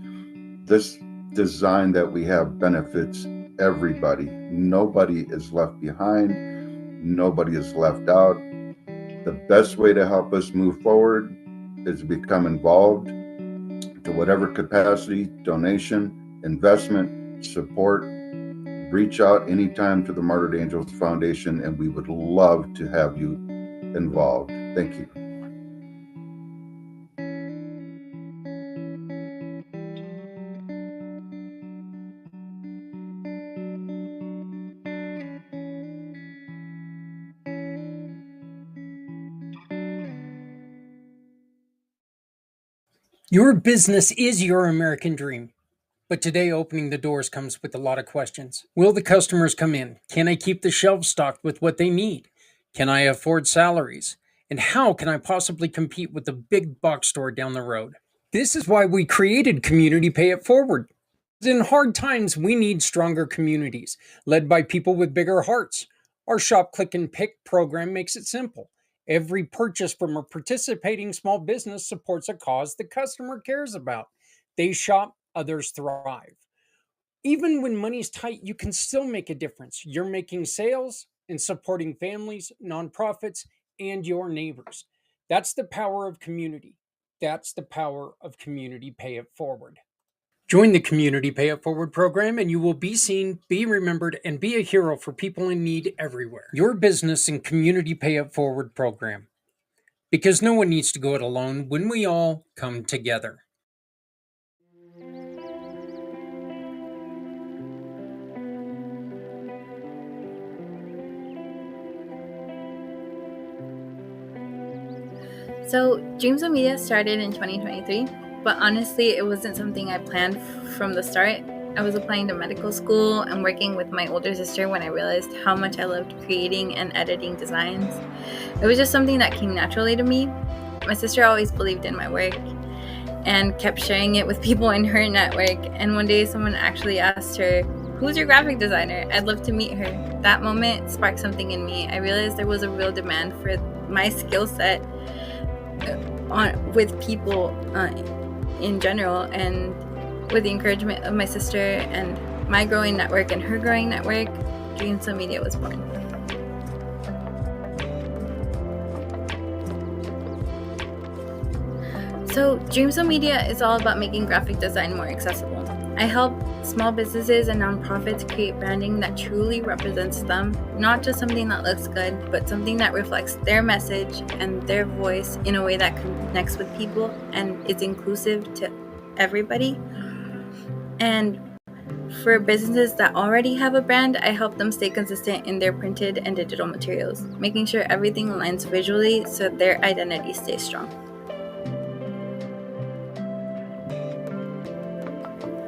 This design that we have benefits everybody. Nobody is left behind. Nobody is left out. The best way to help us move forward is to become involved to whatever capacity, donation, investment, support. Reach out anytime to the Martyred Angels Foundation, and we would love to have you involved. Thank you. Your business is your American dream. But today, opening the doors comes with a lot of questions. Will the customers come in? Can I keep the shelves stocked with what they need? Can I afford salaries? And how can I possibly compete with the big box store down the road? This is why we created Community Pay It Forward. In hard times, we need stronger communities, led by people with bigger hearts. Our Shop, Click, and Pick program makes it simple. Every purchase from a participating small business supports a cause the customer cares about. They shop, others thrive. Even when money's tight, you can still make a difference. You're making sales and supporting families, nonprofits, and your neighbors. That's the power of community. That's the power of Community Pay It Forward. Join the Community Pay It Forward program and you will be seen, be remembered, and be a hero for people in need everywhere. Your business and Community Pay It Forward program. Because no one needs to go it alone when we all come together. So, Dreams of Media started in 2023, but honestly, it wasn't something I planned from the start. I was applying to medical school and working with my older sister when I realized how much I loved creating and editing designs. It was just something that came naturally to me. My sister always believed in my work and kept sharing it with people in her network. And one day someone actually asked her, "Who's your graphic designer? I'd love to meet her." That moment sparked something in me. I realized there was a real demand for my skill set with people in general, and with the encouragement of my sister and my growing network and her growing network, Dreams of Media was born. So Dreams of Media is all about making graphic design more accessible. I help small businesses and nonprofits create branding that truly represents them, not just something that looks good, but something that reflects their message and their voice in a way that connects with people and is inclusive to everybody. And for businesses that already have a brand, I help them stay consistent in their printed and digital materials, making sure everything aligns visually so their identity stays strong.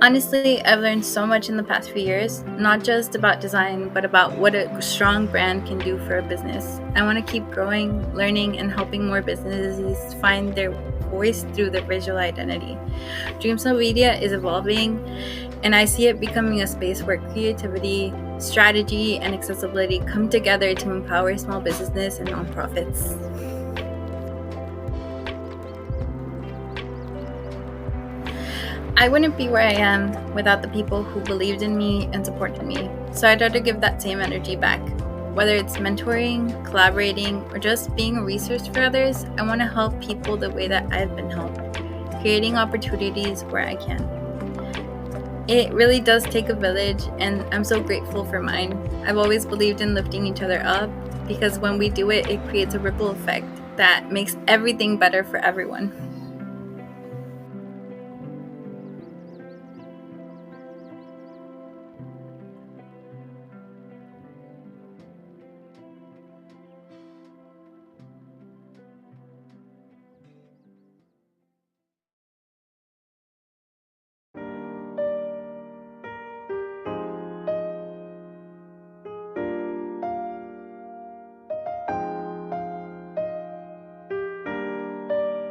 Honestly, I've learned so much in the past few years, not just about design, but about what a strong brand can do for a business. I want to keep growing, learning, and helping more businesses find their voice through their visual identity. Dreams of Media is evolving, and I see it becoming a space where creativity, strategy, and accessibility come together to empower small businesses and nonprofits. I wouldn't be where I am without the people who believed in me and supported me. So I try to give that same energy back. Whether it's mentoring, collaborating, or just being a resource for others, I want to help people the way that I've been helped, creating opportunities where I can. It really does take a village, and I'm so grateful for mine. I've always believed in lifting each other up, because when we do it, it creates a ripple effect that makes everything better for everyone.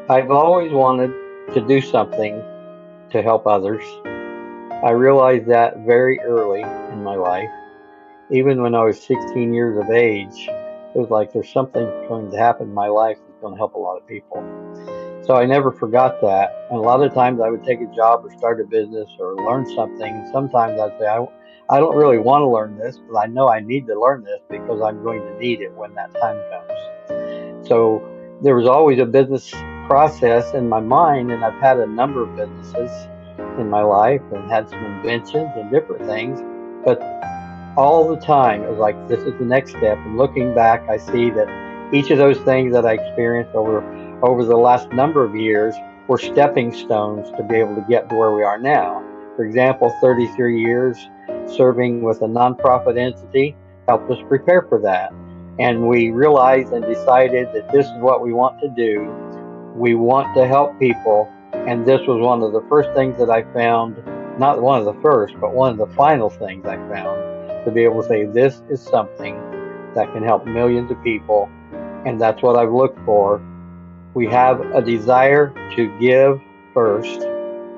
I've always wanted to do something to help others. I realized that very early in my life. Even when I was 16 years of age, it was like there's something going to happen in my life that's going to help a lot of people. So I never forgot that. And a lot of times I would take a job or start a business or learn something. And sometimes I'd say, I don't really want to learn this, but I know I need to learn this because I'm going to need it when that time comes. So there was always a business process in my mind, and I've had a number of businesses in my life and had some inventions and different things. But all the time it was like, this is the next step. And looking back, I see that each of those things that I experienced over the last number of years were stepping stones to be able to get to where we are now. For example, 33 years serving with a nonprofit entity helped us prepare for that. And we realized and decided that this is what we want to do. We want to help people. And this was one of the first things that I found, not one of the first, but one of the final things I found, to be able to say this is something that can help millions of people. And that's what I've looked for. We have a desire to give first.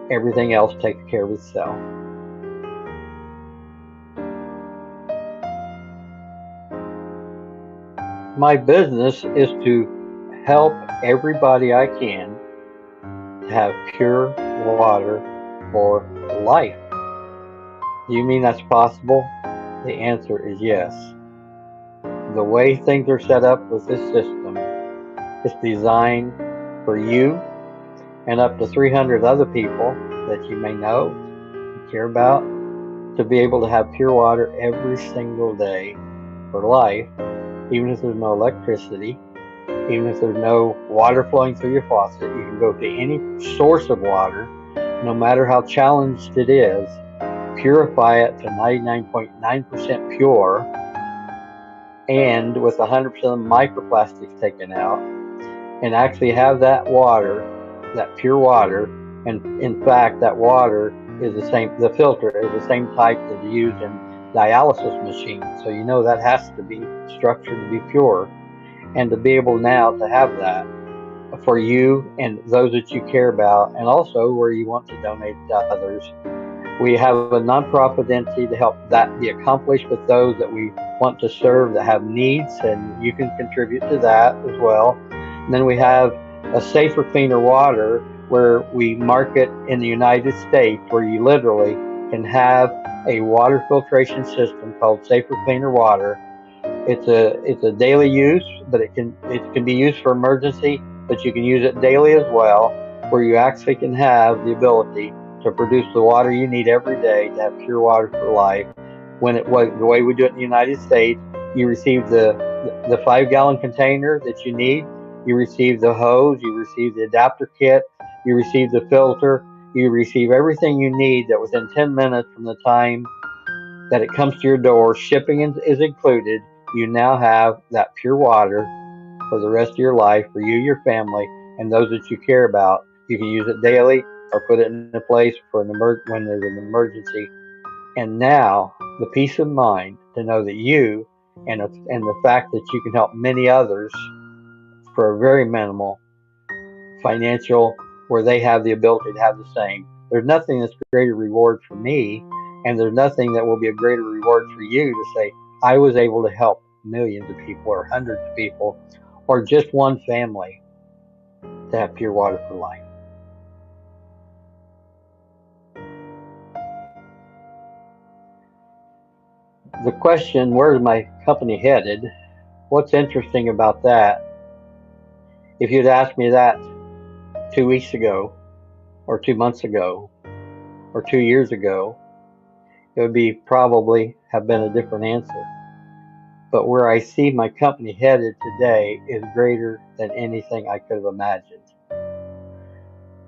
Everything else takes care of itself. My business is to help everybody I can to have pure water for life. Do you mean that's possible? The answer is yes. The way things are set up with this system is designed for you and up to 300 other people that you may know and care about to be able to have pure water every single day for life, even if there's no electricity, even if there's no water flowing through your faucet. You can go to any source of water, no matter how challenged it is, purify it to 99.9% pure, and with 100% of the microplastics taken out, and actually have that water, that pure water. And in fact, that water is the same, the filter is the same type that's used in dialysis machines. So you know that has to be structured to be pure. And to be able now to have that for you and those that you care about, and also where you want to donate to others. We have a nonprofit entity to help that be accomplished with those that we want to serve that have needs, and you can contribute to that as well. And then we have a safer, cleaner water where we market in the United States, where you literally can have a water filtration system called Safer, Cleaner Water. It's a daily use, but it can be used for emergency, but you can use it daily as well, where you actually can have the ability to produce the water you need every day to have pure water for life. The way we do it in the United States, you receive the 5-gallon container that you need, you receive the hose, you receive the adapter kit, you receive the filter, you receive everything you need, that within 10 minutes from the time that it comes to your door, shipping is included, you now have that pure water for the rest of your life, for you, your family, and those that you care about. You can use it daily or put it in a place for when there's an emergency. And now the peace of mind to know that you and the fact that you can help many others for a very minimal financial, where they have the ability to have the same. There's nothing that's a greater reward for me, and there's nothing that will be a greater reward for you to say, I was able to help millions of people or hundreds of people or just one family to have pure water for life. The question, where's my company headed? What's interesting about that, if you'd asked me that 2 weeks ago, or 2 months ago, or 2 years ago, it would be probably have been a different answer. But where I see my company headed today is greater than anything I could have imagined.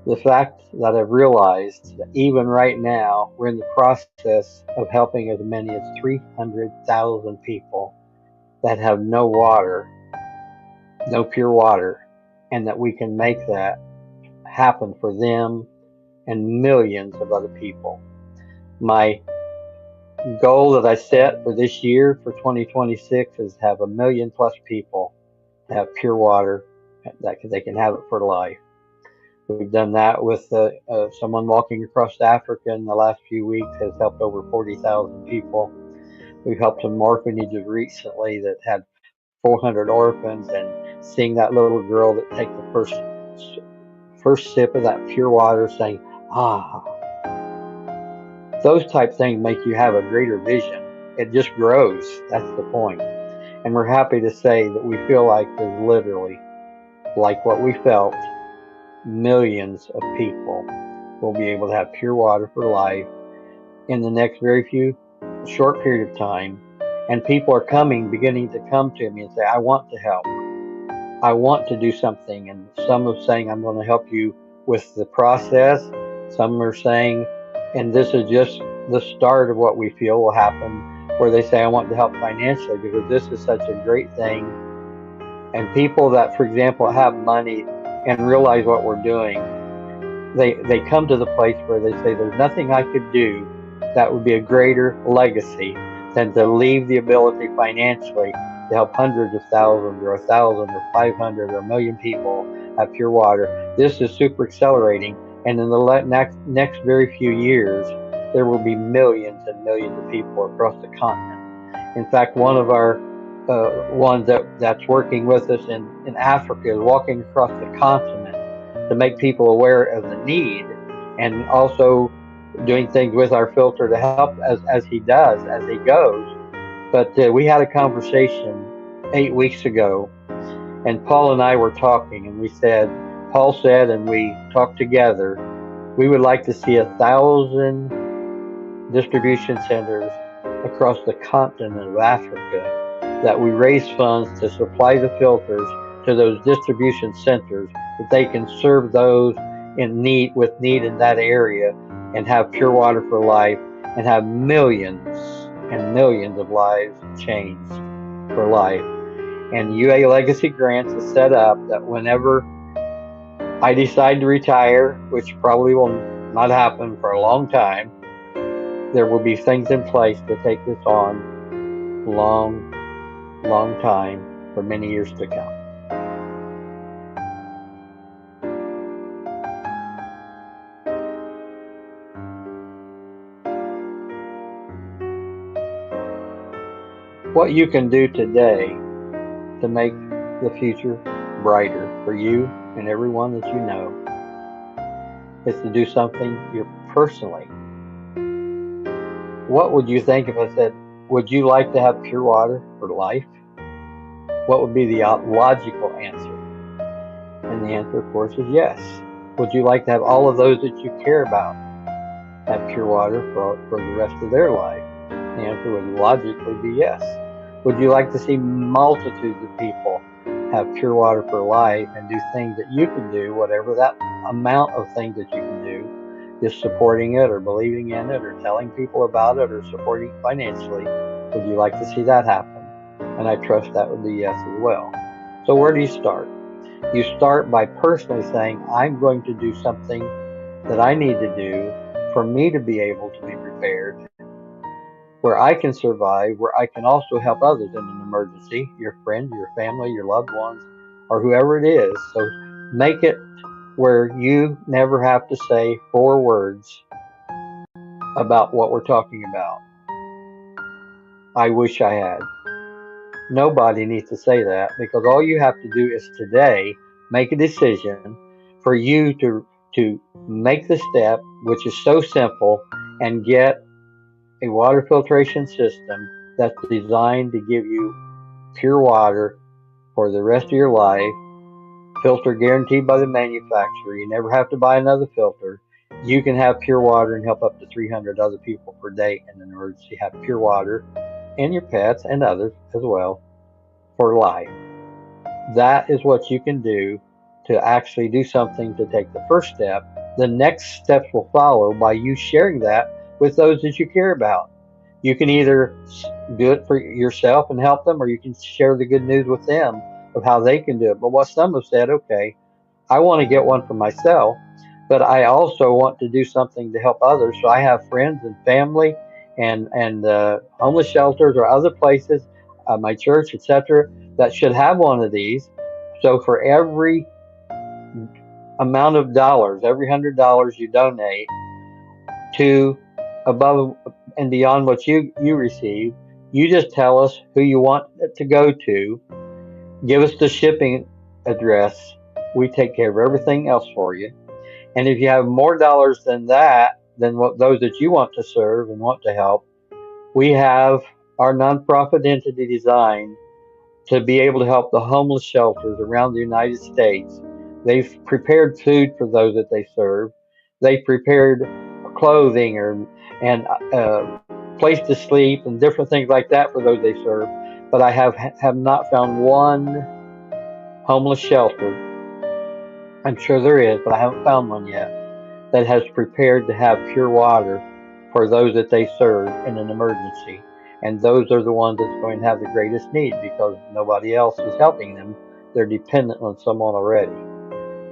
The fact that I've realized that even right now, we're in the process of helping as many as 300,000 people that have no water, no pure water, and that we can make that happen for them and millions of other people. My goal that I set for this year, for 2026, is to have 1 million plus people have pure water that they can have it for life. We've done that with someone walking across Africa in the last few weeks has helped over 40,000 people. We've helped some orphanages recently that had 400 orphans, and seeing that little girl that take the first sip of that pure water saying, ah, those type things make you have a greater vision. It just grows. That's the point. And we're happy to say that we feel like there's literally, like what we felt, millions of people will be able to have pure water for life in the next short period of time. And people are beginning to come to me and say, I want to help. I want to do something. And some are saying, I'm going to help you with the process. Some are saying, and this is just the start of what we feel will happen, where they say, I want to help financially because this is such a great thing. And people that, for example, have money and realize what we're doing, they come to the place where they say, there's nothing I could do that would be a greater legacy than to leave the ability financially to help hundreds of thousands or 1,000 or 500 or 1 million people have pure water. This is super accelerating, and in the next very few years, there will be millions and millions of people across the continent. In fact, one of our ones that's working with us in Africa is walking across the continent to make people aware of the need, and also doing things with our filter to help as he does, as he goes. But we had a conversation 8 weeks ago, and Paul and I were talking, and Paul said, and we talked together, we would like to see 1,000 distribution centers across the continent of Africa, that we raise funds to supply the filters to those distribution centers, that they can serve those with need in that area and have pure water for life and have millions and millions of lives changed for life. And UA Legacy Grants is set up that whenever I decide to retire, which probably will not happen for a long time, there will be things in place to take this on long time for many years to come. What you can do today to make the future brighter for you and everyone that you know is to do something you're personally. What would you think if I said, would you like to have pure water for life? What would be the logical answer? And the answer, of course, is yes. Would you like to have all of those that you care about have pure water for the rest of their life? The answer would logically be yes. Would you like to see multitudes of people have pure water for life and do things that you can do, whatever that amount of things that you can do, just supporting it or believing in it or telling people about it or supporting it financially? Would you like to see that happen? And I trust that would be yes as well. So where do you start? You start by personally saying, I'm going to do something that I need to do for me to be able to be prepared, where I can survive, where I can also help others in an emergency, your friends, your family, your loved ones, or whoever it is. So make it where you never have to say 4 words about what we're talking about. I wish I had. Nobody needs to say that, because all you have to do is today make a decision for you to make the step, which is so simple, and get a water filtration system that's designed to give you pure water for the rest of your life, filter guaranteed by the manufacturer. You never have to buy another filter. You can have pure water and help up to 300 other people per day in an emergency have pure water, and your pets and others as well, for life. That is what you can do to actually do something to take the first step. The next steps will follow by you sharing that with those that you care about. You can either do it for yourself and help them, or you can share the good news with them of how they can do it. But what some have said, okay, I want to get one for myself, but I also want to do something to help others. So I have friends and family and homeless shelters or other places, my church, etc., that should have one of these. So for every amount of dollars, every $100 you donate to above and beyond what you receive, you just tell us who you want it to go to, give us the shipping address. We take care of everything else for you. And if you have more dollars than that, than what those that you want to serve and want to help, we have our nonprofit entity designed to be able to help the homeless shelters around the United States. They've prepared food for those that they serve. They've prepared clothing and place to sleep and different things like that for those they serve. But I have not found one homeless shelter, I'm sure there is, but I haven't found one yet, that has prepared to have pure water for those that they serve in an emergency. And those are the ones that's going to have the greatest need because nobody else is helping them. They're dependent on someone already.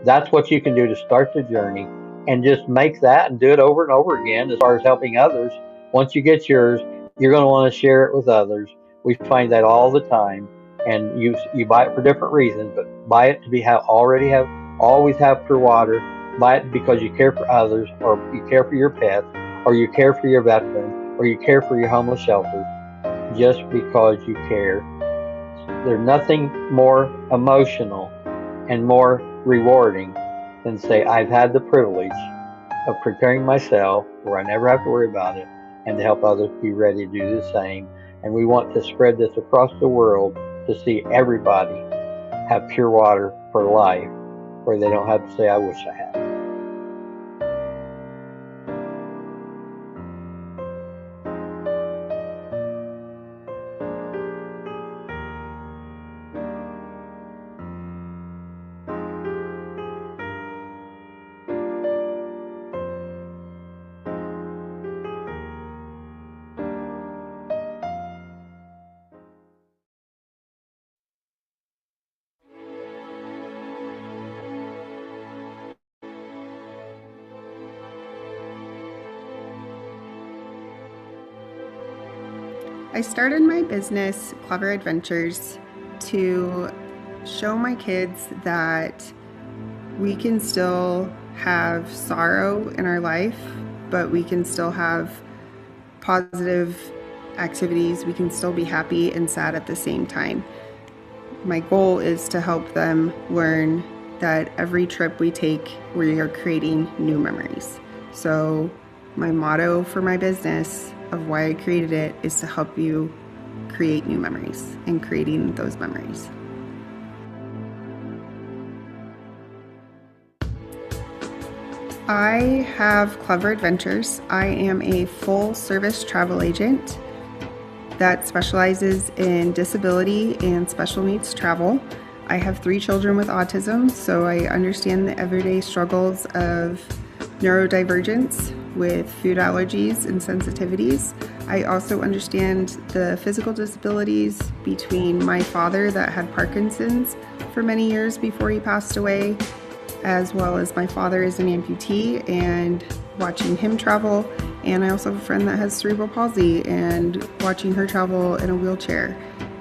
That's what you can do to start the journey, and just make that and do it over and over again. As far as helping others, once you get yours, you're going to want to share it with others. We find that all the time, and you buy it for different reasons, but buy it to be always have pure water. Buy it because you care for others, or you care for your pets, or you care for your veterans, or you care for your homeless shelters, just because you care. There's nothing more emotional and more rewarding than say, I've had the privilege of preparing myself where I never have to worry about it, and to help others be ready to do the same. And we want to spread this across the world to see everybody have pure water for life, where they don't have to say, I wish I had. I started my business, Clever Adventures, to show my kids that we can still have sorrow in our life, but we can still have positive activities. We can still be happy and sad at the same time. My goal is to help them learn that every trip we take, we are creating new memories. So my motto for my business, of why I created it, is to help you create new memories and creating those memories. I have Clever Adventures. I am a full-service travel agent that specializes in disability and special needs travel. I have 3 children with autism, so I understand the everyday struggles of neurodivergence with food allergies and sensitivities. I also understand the physical disabilities between my father that had Parkinson's for many years before he passed away, as well as my father is an amputee and watching him travel. And I also have a friend that has cerebral palsy and watching her travel in a wheelchair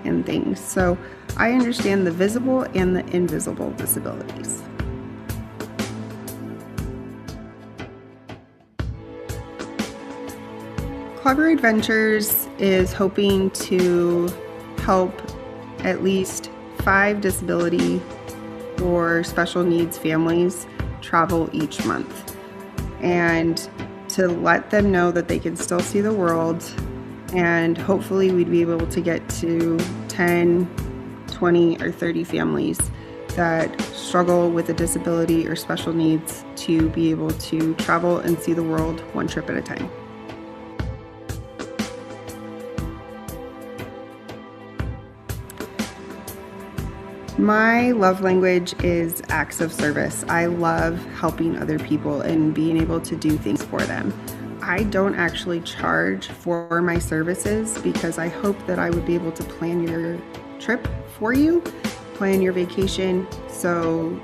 and things. So I understand the visible and the invisible disabilities. Clever Adventures is hoping to help at least 5 disability or special needs families travel each month, and to let them know that they can still see the world And hopefully we'd be able to get to 10, 20, or 30 families that struggle with a disability or special needs to be able to travel and see the world one trip at a time. My love language is acts of service. I love helping other people and being able to do things for them. I don't actually charge for my services because I hope that I would be able to plan your trip for you, plan your vacation, so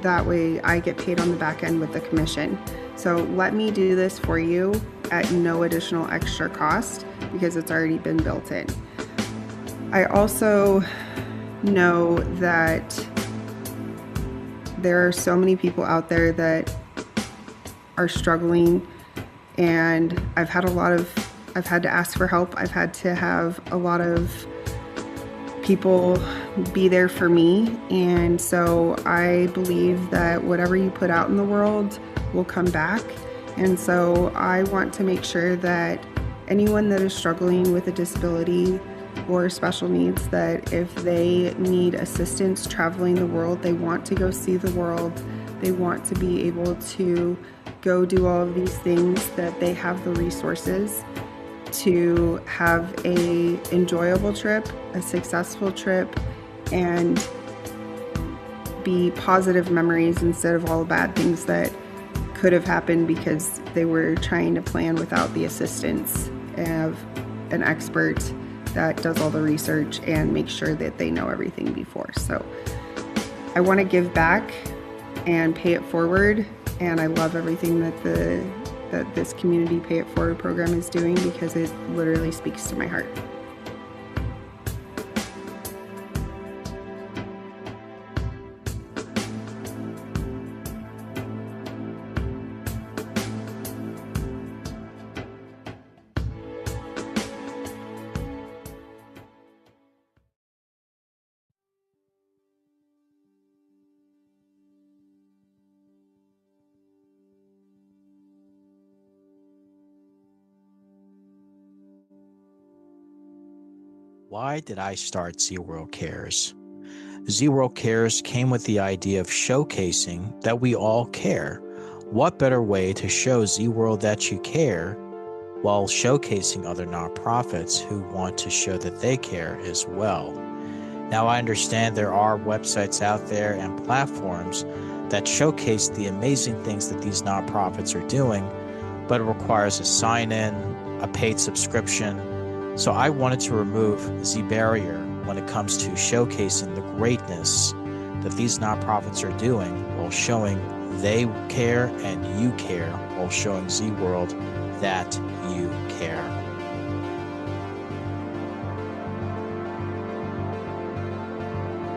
that way I get paid on the back end with the commission. So let me do this for you at no additional extra cost because it's already been built in. I also know that there are so many people out there that are struggling, and I've had to ask for help. I've had to have a lot of people be there for me, and so I believe that whatever you put out in the world will come back. And so I want to make sure that anyone that is struggling with a disability or special needs, that if they need assistance traveling the world, they want to go see the world, they want to be able to go do all of these things, that they have the resources to have a enjoyable trip, a successful trip, and be positive memories instead of all the bad things that could have happened because they were trying to plan without the assistance of an expert that does all the research and makes sure that they know everything before. So I want to give back and pay it forward, and I love everything that this community Pay It Forward program is doing because it literally speaks to my heart. Why did I start ZWorld Cares? ZWorld Cares came with the idea of showcasing that we all care. What better way to show ZWorld that you care while showcasing other nonprofits who want to show that they care as well? Now, I understand there are websites out there and platforms that showcase the amazing things that these nonprofits are doing, but it requires a sign-in, a paid subscription. So I wanted to remove the barrier when it comes to showcasing the greatness that these nonprofits are doing while showing they care and you care, while showing ZWorld that you care.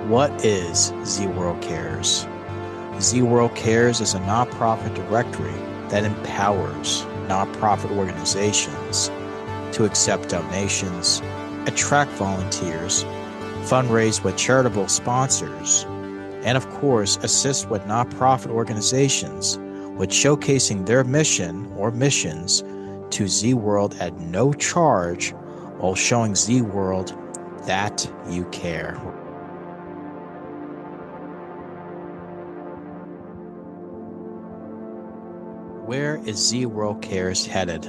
What is ZWorld Cares? ZWorld Cares is a nonprofit directory that empowers nonprofit organizations to accept donations, attract volunteers, fundraise with charitable sponsors, and of course, assist with nonprofit organizations with showcasing their mission or missions to ZWorld at no charge while showing ZWorld that you care. Where is ZWorld Cares headed?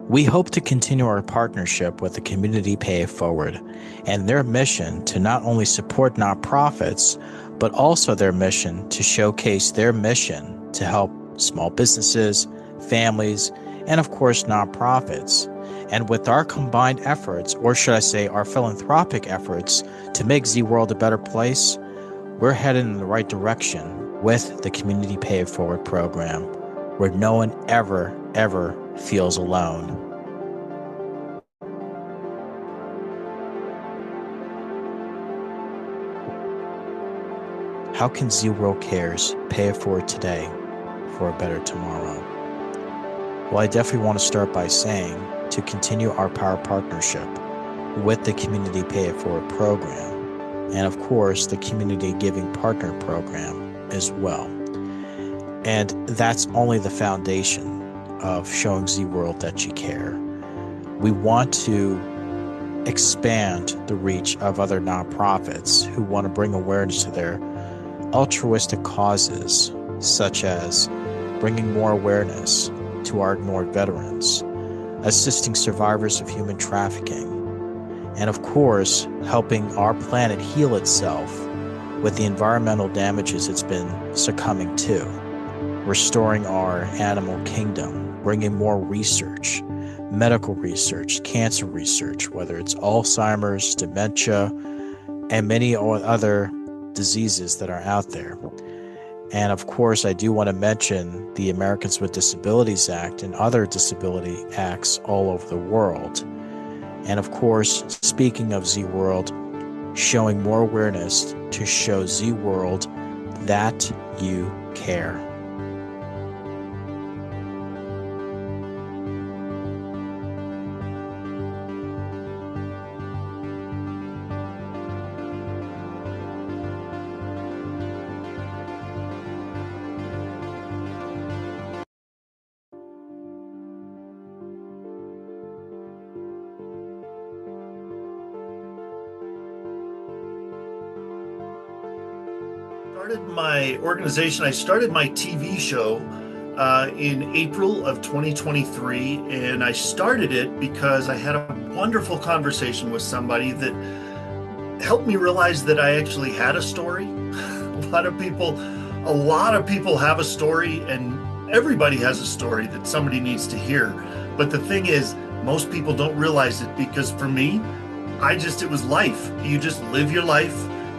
We hope to continue our partnership with the Community Pay It Forward and their mission to not only support nonprofits, but also their mission to showcase their mission to help small businesses, families, and of course, nonprofits. And with our combined efforts, or should I say our philanthropic efforts to make ZWorld a better place, we're headed in the right direction with the Community Pay It Forward program, where no one ever feels alone. How can ZWorld Cares pay it forward today for a better tomorrow? Well, I definitely want to start by saying to continue our power partnership with the Community Pay It Forward program, and of course the Community Giving Partner program as well. And that's only the foundation of showing ZWorld that you care. We want to expand the reach of other nonprofits who want to bring awareness to their altruistic causes, such as bringing more awareness to our ignored veterans, assisting survivors of human trafficking, and of course, helping our planet heal itself with the environmental damages it's been succumbing to, restoring our animal kingdom, bringing more research, medical research, cancer research, whether it's Alzheimer's, dementia, and many other diseases that are out there. And of course, I do want to mention the Americans with Disabilities Act and other disability acts all over the world. And of course, speaking of Z World, showing more awareness to show Z World that you care. My organization, I started my TV show in April of 2023, and I started it because I had a wonderful conversation with somebody that helped me realize that I actually had a story. A lot of people have a story, and everybody has a story that somebody needs to hear. But the thing is, most people don't realize it, because for me, it was life. You just live your life.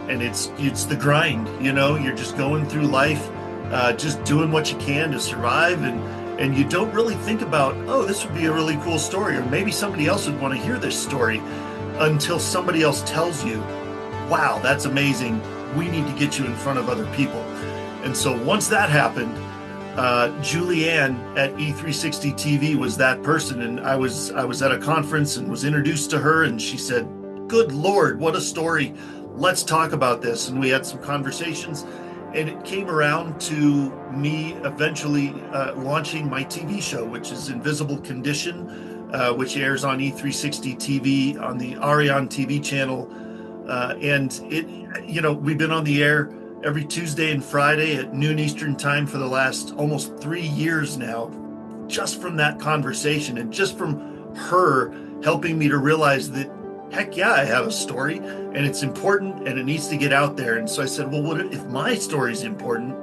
And it's the grind, you're just going through life, just doing what you can to survive. And you don't really think about, oh, this would be a really cool story, or maybe somebody else would want to hear this story, until somebody else tells you, wow, that's amazing. We need to get you in front of other people. And so once that happened, Julianne at E360 TV was that person. And I was at a conference and was introduced to her, and she said, good Lord, what a story. Let's talk about this. And we had some conversations, and it came around to me eventually launching my TV show, which is Invisible Condition, which airs on E360 TV on the Arion TV channel. And we've been on the air every Tuesday and Friday at noon Eastern time for the last almost 3 years now, just from that conversation and just from her helping me to realize that, heck yeah, I have a story, and it's important, and it needs to get out there. And so I said, well, what if my story's important?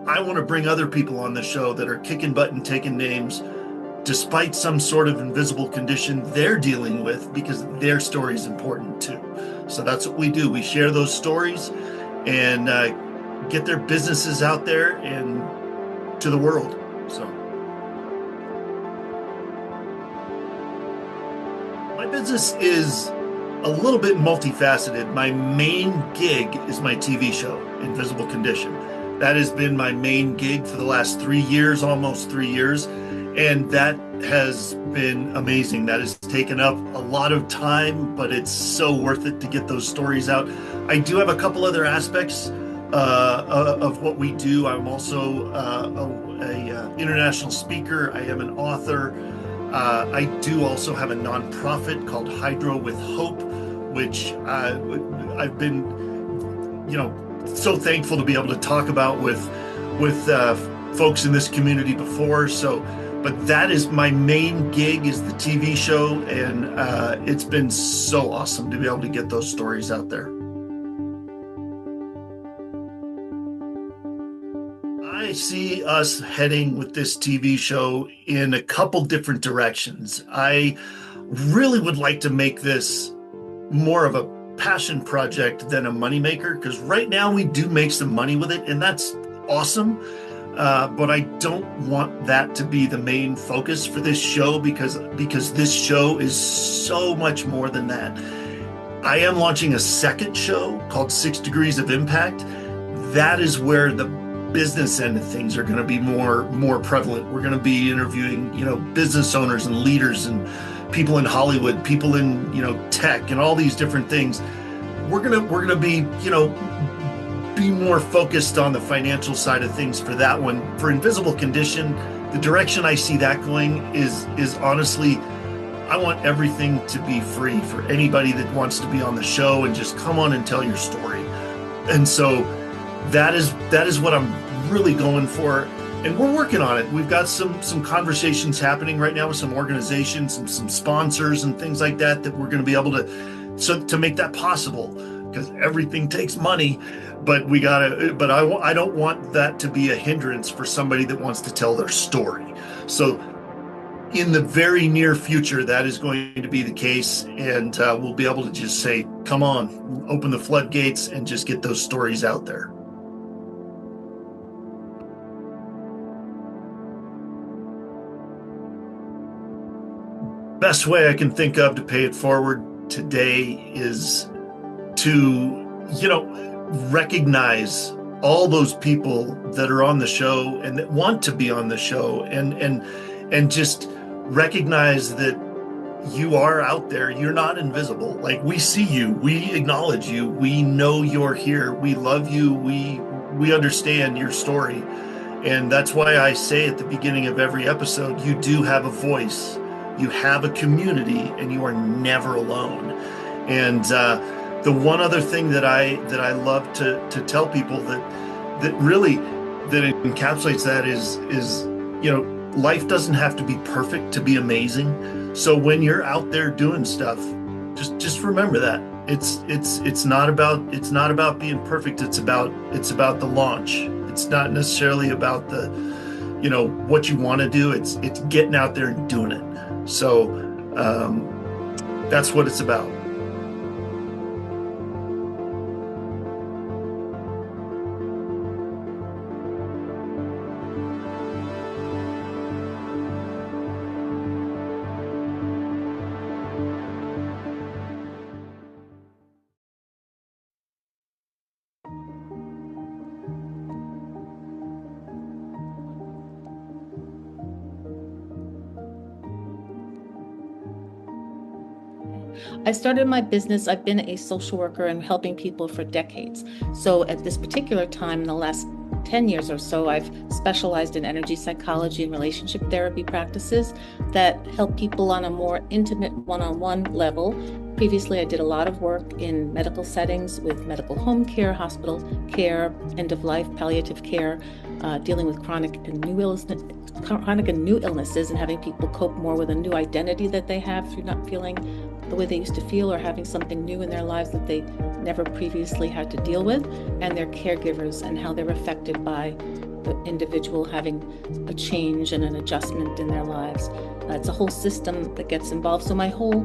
I want to bring other people on the show that are kicking butt and taking names, despite some sort of invisible condition they're dealing with, because their story is important too. So that's what we do. We share those stories and get their businesses out there and to the world. So my business is a little bit multifaceted. My main gig is my TV show, Invisible Condition. That has been my main gig for the last 3 years, almost 3 years. And that has been amazing. That has taken up a lot of time, but it's so worth it to get those stories out. I do have a couple other aspects of what we do. I'm also a international speaker. I am an author. I do also have a nonprofit called Hydro with Hope, which I've been, so thankful to be able to talk about with folks in this community before. So, but that is my main gig, is the TV show, and it's been so awesome to be able to get those stories out there. I see us heading with this TV show in a couple different directions. I really would like to make this more of a passion project than a moneymaker, because right now we do make some money with it, and that's awesome. But I don't want that to be the main focus for this show, because this show is so much more than that. I am launching a second show called 6 Degrees of Impact. That is where the business end of things are going to be more prevalent. We're going to be interviewing, business owners and leaders and people in Hollywood, people in, tech and all these different things. We're going to be, be more focused on the financial side of things for that one. For Invisible Condition, the direction I see that going is honestly I want everything to be free for anybody that wants to be on the show and just come on and tell your story. And so that is what I'm really going for. And we're working on it. We've got some conversations happening right now with some organizations and some sponsors and things like that we're going to be able to make that possible, because everything takes money. But I don't want that to be a hindrance for somebody that wants to tell their story. So in the very near future, that is going to be the case, and we'll be able to just say, come on, open the floodgates and just get those stories out there. Best way I can think of to pay it forward today is to, recognize all those people that are on the show and that want to be on the show, and just recognize that you are out there. You're not invisible. Like, we see you, we acknowledge you, we know you're here, we love you, we understand your story. And that's why I say at the beginning of every episode, you do have a voice, you have a community, and you are never alone. And the one other thing that I love to tell people that really encapsulates that is life doesn't have to be perfect to be amazing. So when you're out there doing stuff, just remember that it's not about being perfect. It's about the launch. It's not necessarily about the what you want to do. It's getting out there and doing it. So that's what it's about. I started my business. I've been a social worker and helping people for decades. So at this particular time, in the last 10 years or so, I've specialized in energy psychology and relationship therapy practices that help people on a more intimate one-on-one level. Previously, I did a lot of work in medical settings with medical home care, hospital care, end-of-life palliative care, dealing with chronic and new illnesses and having people cope more with a new identity that they have through not feeling the way they used to feel or having something new in their lives that they never previously had to deal with, and their caregivers and how they're affected by the individual having a change and an adjustment in their lives. It's a whole system that gets involved. So my whole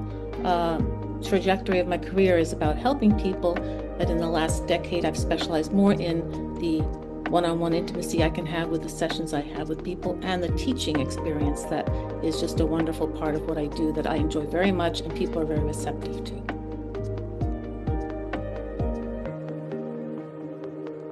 trajectory of my career is about helping people, but in the last decade I've specialized more in the one-on-one intimacy I can have with the sessions I have with people and the teaching experience that is just a wonderful part of what I do that I enjoy very much and people are very receptive to.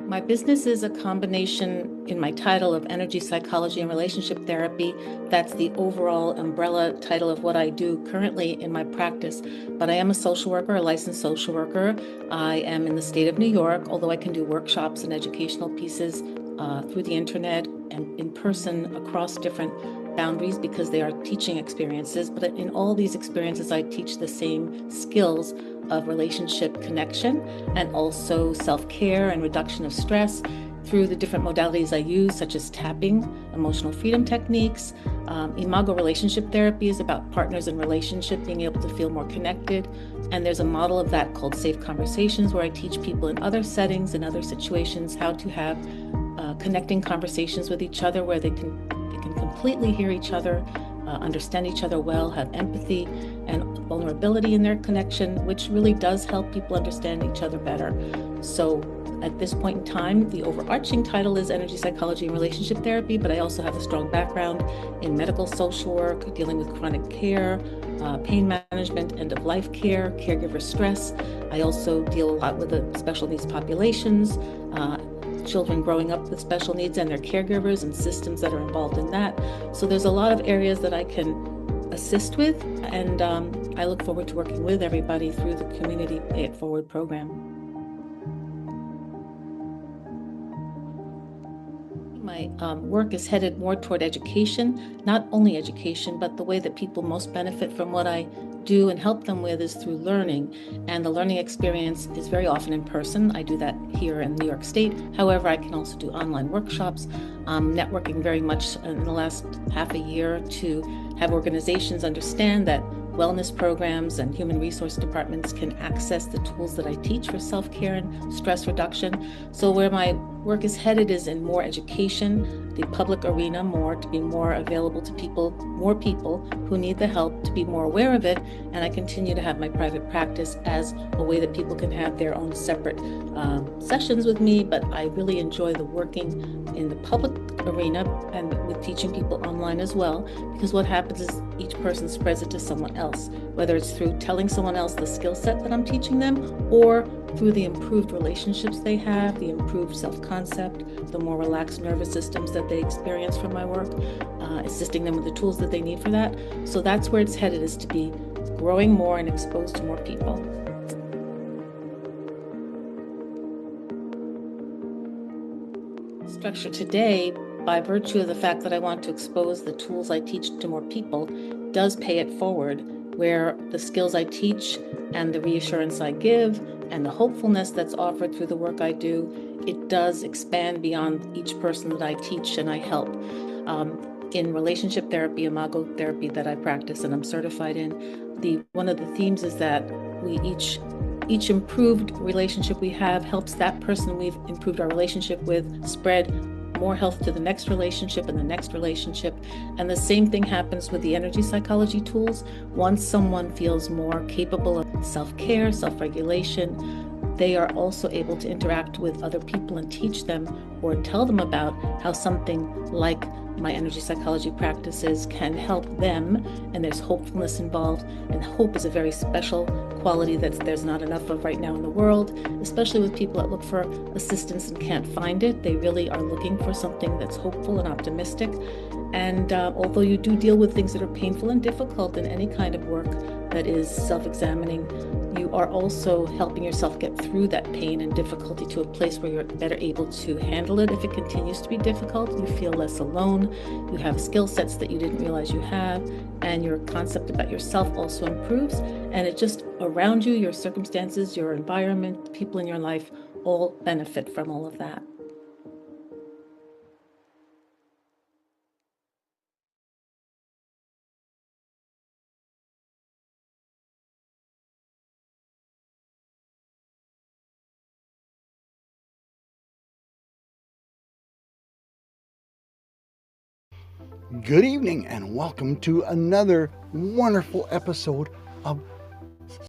My business is a combination in my title of energy psychology and relationship therapy. That's the overall umbrella title of what I do currently in my practice. But I am a social worker, a licensed social worker. I am in the state of New York, although I can do workshops and educational pieces through the internet and in person across different boundaries because they are teaching experiences. But in all these experiences, I teach the same skills of relationship connection and also self-care and reduction of stress through the different modalities I use, such as tapping, emotional freedom techniques. Imago relationship therapy is about partners and relationship being able to feel more connected. And there's a model of that called Safe Conversations, where I teach people in other settings and other situations how to have connecting conversations with each other where they can completely hear each other, understand each other well, have empathy and vulnerability in their connection, which really does help people understand each other better. So at this point in time, the overarching title is Energy Psychology and Relationship Therapy, but I also have a strong background in medical social work, dealing with chronic care, pain management, end-of-life care, caregiver stress. I also deal a lot with the special needs populations, children growing up with special needs and their caregivers and systems that are involved in that. So there's a lot of areas that I can assist with, and I look forward to working with everybody through the Community Pay It Forward program. My my work is headed more toward education, not only education, but the way that people most benefit from what I do and help them with is through learning. And the learning experience is very often in person. I do that here in New York State. However, I can also do online workshops. I'm networking very much in the last half a year to have organizations understand that wellness programs and human resource departments can access the tools that I teach for self-care and stress reduction. So where my work is headed is in more education, the public arena more, to be more available to people, more people who need the help, to be more aware of it. And I continue to have my private practice as a way that people can have their own separate sessions with me, but I really enjoy the working in the public arena and with teaching people online as well, because what happens is each person spreads it to someone else, whether it's through telling someone else the skill set that I'm teaching them or through the improved relationships they have, the improved self-concept, the more relaxed nervous systems that they experience from my work, assisting them with the tools that they need for that. So that's where it's headed, is to be growing more and exposed to more people. Structure today, by virtue of the fact that I want to expose the tools I teach to more people, does pay it forward, where the skills I teach and the reassurance I give and the hopefulness that's offered through the work I do, it does expand beyond each person that I teach and I help. In relationship therapy, imago therapy that I practice and I'm certified in, one of the themes is that we each improved relationship we have helps that person we've improved our relationship with spread more health to the next relationship and the next relationship. And the same thing happens with the energy psychology tools. Once someone feels more capable of self-care, self-regulation, they are also able to interact with other people and teach them or tell them about how something like my energy psychology practices can help them, and there's hopefulness involved, and hope is a very special quality that there's not enough of right now in the world, especially with people that look for assistance and can't find it. They really are looking for something that's hopeful and optimistic. And although you do deal with things that are painful and difficult in any kind of work that is self-examining, you are also helping yourself get through that pain and difficulty to a place where you're better able to handle it. If it continues to be difficult, you feel less alone, you have skill sets that you didn't realize you have, and your concept about yourself also improves. And it just around you, your circumstances, your environment, people in your life all benefit from all of that. Good evening and welcome to another wonderful episode of